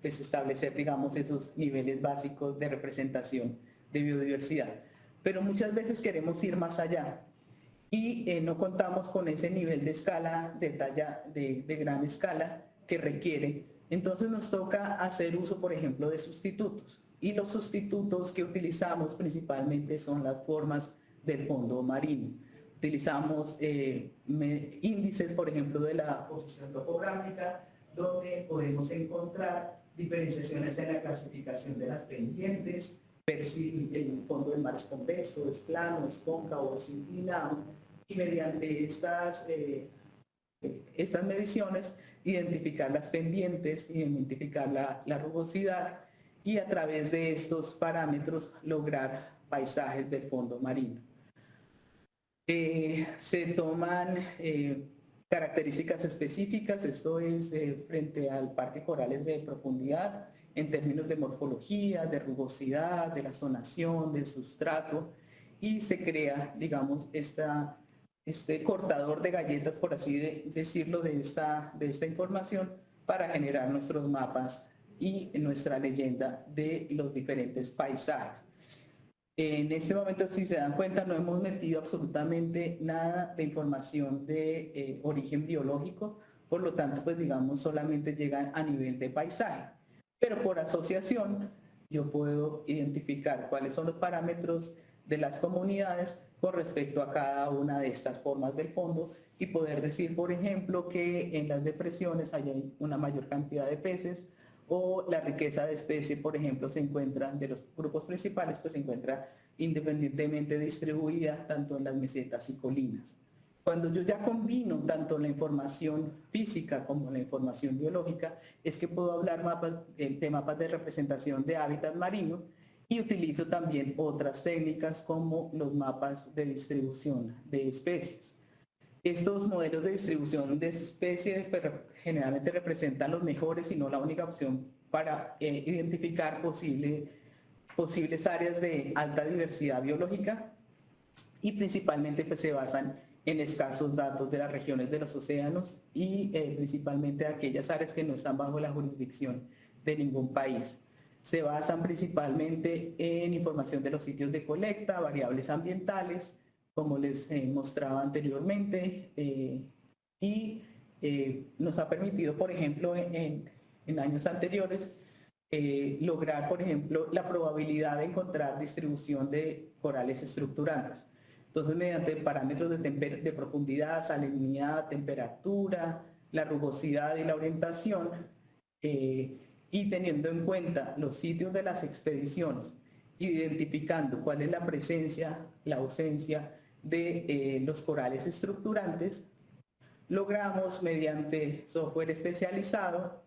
pues establecer, digamos, esos niveles básicos de representación de biodiversidad. Pero muchas veces queremos ir más allá y no contamos con ese nivel de escala, de gran escala que requiere. Entonces nos toca hacer uso, por ejemplo, de sustitutos. Y los sustitutos que utilizamos principalmente son las formas del fondo marino. Utilizamos índices, por ejemplo, de la posición topográfica, donde podemos encontrar diferenciaciones en la clasificación de las pendientes, ver si el fondo del mar es convexo, es plano, es cóncavo, es inclinado, y mediante estas mediciones identificar las pendientes, identificar la rugosidad, y a través de estos parámetros lograr paisajes del fondo marino. Se toman características específicas, esto es frente al Parque Corales de Profundidad, en términos de morfología, de rugosidad, de la zonación, del sustrato, y se crea, digamos, este cortador de galletas, por así decirlo, de esta información para generar nuestros mapas y nuestra leyenda de los diferentes paisajes. En este momento, si se dan cuenta, no hemos metido absolutamente nada de información de origen biológico, por lo tanto, pues digamos, solamente llegan a nivel de paisaje. Pero por asociación, yo puedo identificar cuáles son los parámetros de las comunidades con respecto a cada una de estas formas del fondo, y poder decir, por ejemplo, que en las depresiones hay una mayor cantidad de peces, o la riqueza de especie, por ejemplo, se encuentra de los grupos principales, pues se encuentra independientemente distribuida tanto en las mesetas y colinas. Cuando yo ya combino tanto la información física como la información biológica, es que puedo hablar de mapas de representación de hábitat marino, y utilizo también otras técnicas como los mapas de distribución de especies. Estos modelos de distribución de especies generalmente representan los mejores y no la única opción para identificar posibles áreas de alta diversidad biológica, y principalmente pues, se basan en escasos datos de las regiones de los océanos y principalmente aquellas áreas que no están bajo la jurisdicción de ningún país. Se basan principalmente en información de los sitios de colecta, variables ambientales, como les mostraba anteriormente, y nos ha permitido, por ejemplo, en años anteriores, lograr, por ejemplo, la probabilidad de encontrar distribución de corales estructurantes. Entonces, mediante parámetros de profundidad, salinidad, temperatura, la rugosidad y la orientación, y teniendo en cuenta los sitios de las expediciones, identificando cuál es la presencia, la ausencia de los corales estructurantes, logramos mediante software especializado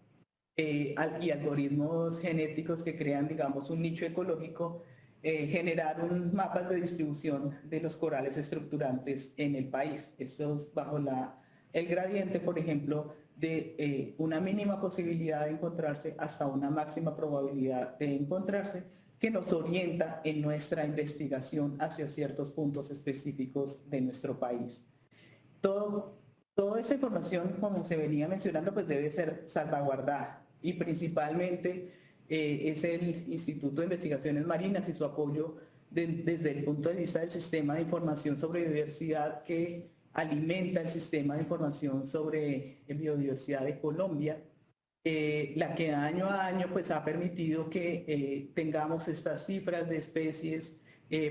y algoritmos genéticos que crean, digamos, un nicho ecológico, generar mapas de distribución de los corales estructurantes en el país. Esto es bajo el gradiente, por ejemplo, de una mínima posibilidad de encontrarse hasta una máxima probabilidad de encontrarse, que nos orienta en nuestra investigación hacia ciertos puntos específicos de nuestro país. Toda esa información, como se venía mencionando, pues debe ser salvaguardada, y principalmente es el Instituto de Investigaciones Marinas y su apoyo desde el punto de vista del sistema de información sobre biodiversidad que alimenta el sistema de información sobre biodiversidad de Colombia, la que año a año pues ha permitido que tengamos estas cifras de especies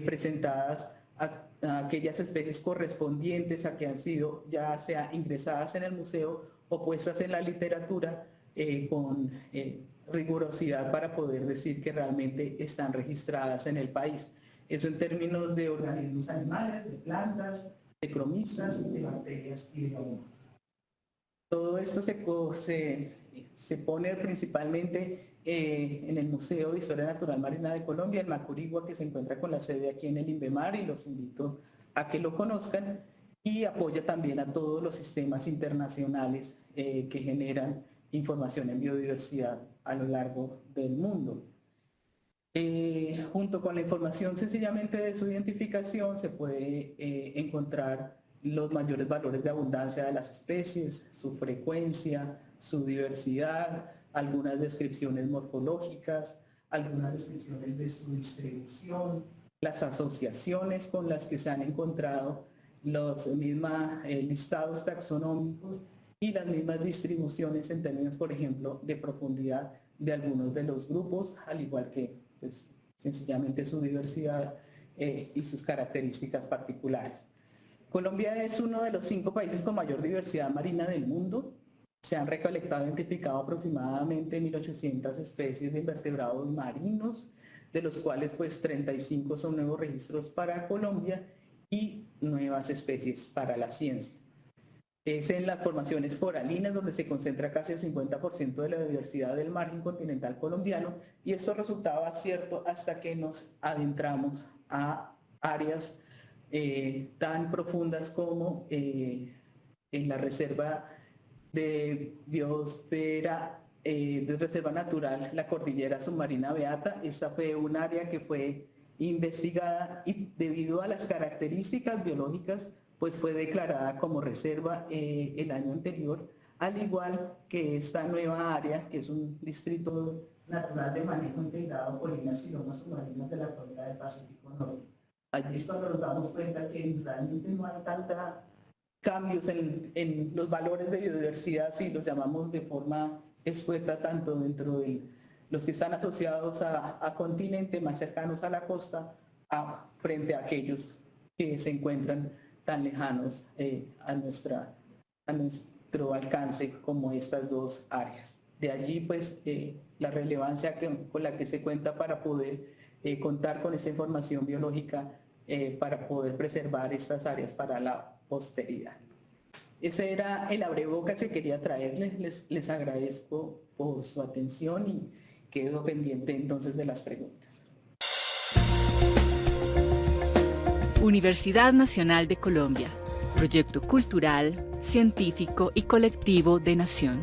presentadas a aquellas especies correspondientes a que han sido ya sea ingresadas en el museo o puestas en la literatura con rigurosidad para poder decir que realmente están registradas en el país. Eso en términos de organismos animales, de plantas, de cromistas, de bacterias y de hongos. Todo esto se pone principalmente en el Museo de Historia Natural Marina de Colombia, en Macurigua, que se encuentra con la sede aquí en el INVEMAR, y los invito a que lo conozcan, y apoya también a todos los sistemas internacionales que generan información en biodiversidad a lo largo del mundo. Junto con la información sencillamente de su identificación se puede encontrar los mayores valores de abundancia de las especies, su frecuencia, su diversidad, algunas descripciones morfológicas, algunas descripciones de su distribución, las asociaciones con las que se han encontrado los mismos listados taxonómicos y las mismas distribuciones en términos, por ejemplo, de profundidad de algunos de los grupos, al igual que pues, sencillamente su diversidad y sus características particulares. Colombia es uno de los 5 países con mayor diversidad marina del mundo. Se han recolectado e identificado aproximadamente 1.800 especies de invertebrados marinos, de los cuales pues 35 son nuevos registros para Colombia y nuevas especies para la ciencia. Es en las formaciones coralinas donde se concentra casi el 50% de la diversidad del margen continental colombiano, y esto resultaba cierto hasta que nos adentramos a áreas tan profundas como en la reserva de biosfera, de reserva natural, la Cordillera Submarina Beata. Esta fue un área que fue investigada y debido a las características biológicas pues fue declarada como reserva el año anterior, al igual que esta nueva área, que es un distrito natural de manejo integrado colinas y lomas submarinas de la cuenca del Pacífico Norte. Allí es cuando nos damos cuenta que realmente no hay tanta cambios en los valores de biodiversidad, si los llamamos de forma escueta, tanto dentro de los que están asociados a continente más cercanos a la costa, frente a aquellos que se encuentran tan lejanos a nuestro alcance como estas dos áreas. De allí pues la relevancia con la que se cuenta para poder contar con esta información biológica para poder preservar estas áreas para la posteridad. Ese era el abrebocas que quería traerles. Les agradezco por su atención y quedo pendiente entonces de las preguntas. Universidad Nacional de Colombia, proyecto cultural, científico y colectivo de Nación.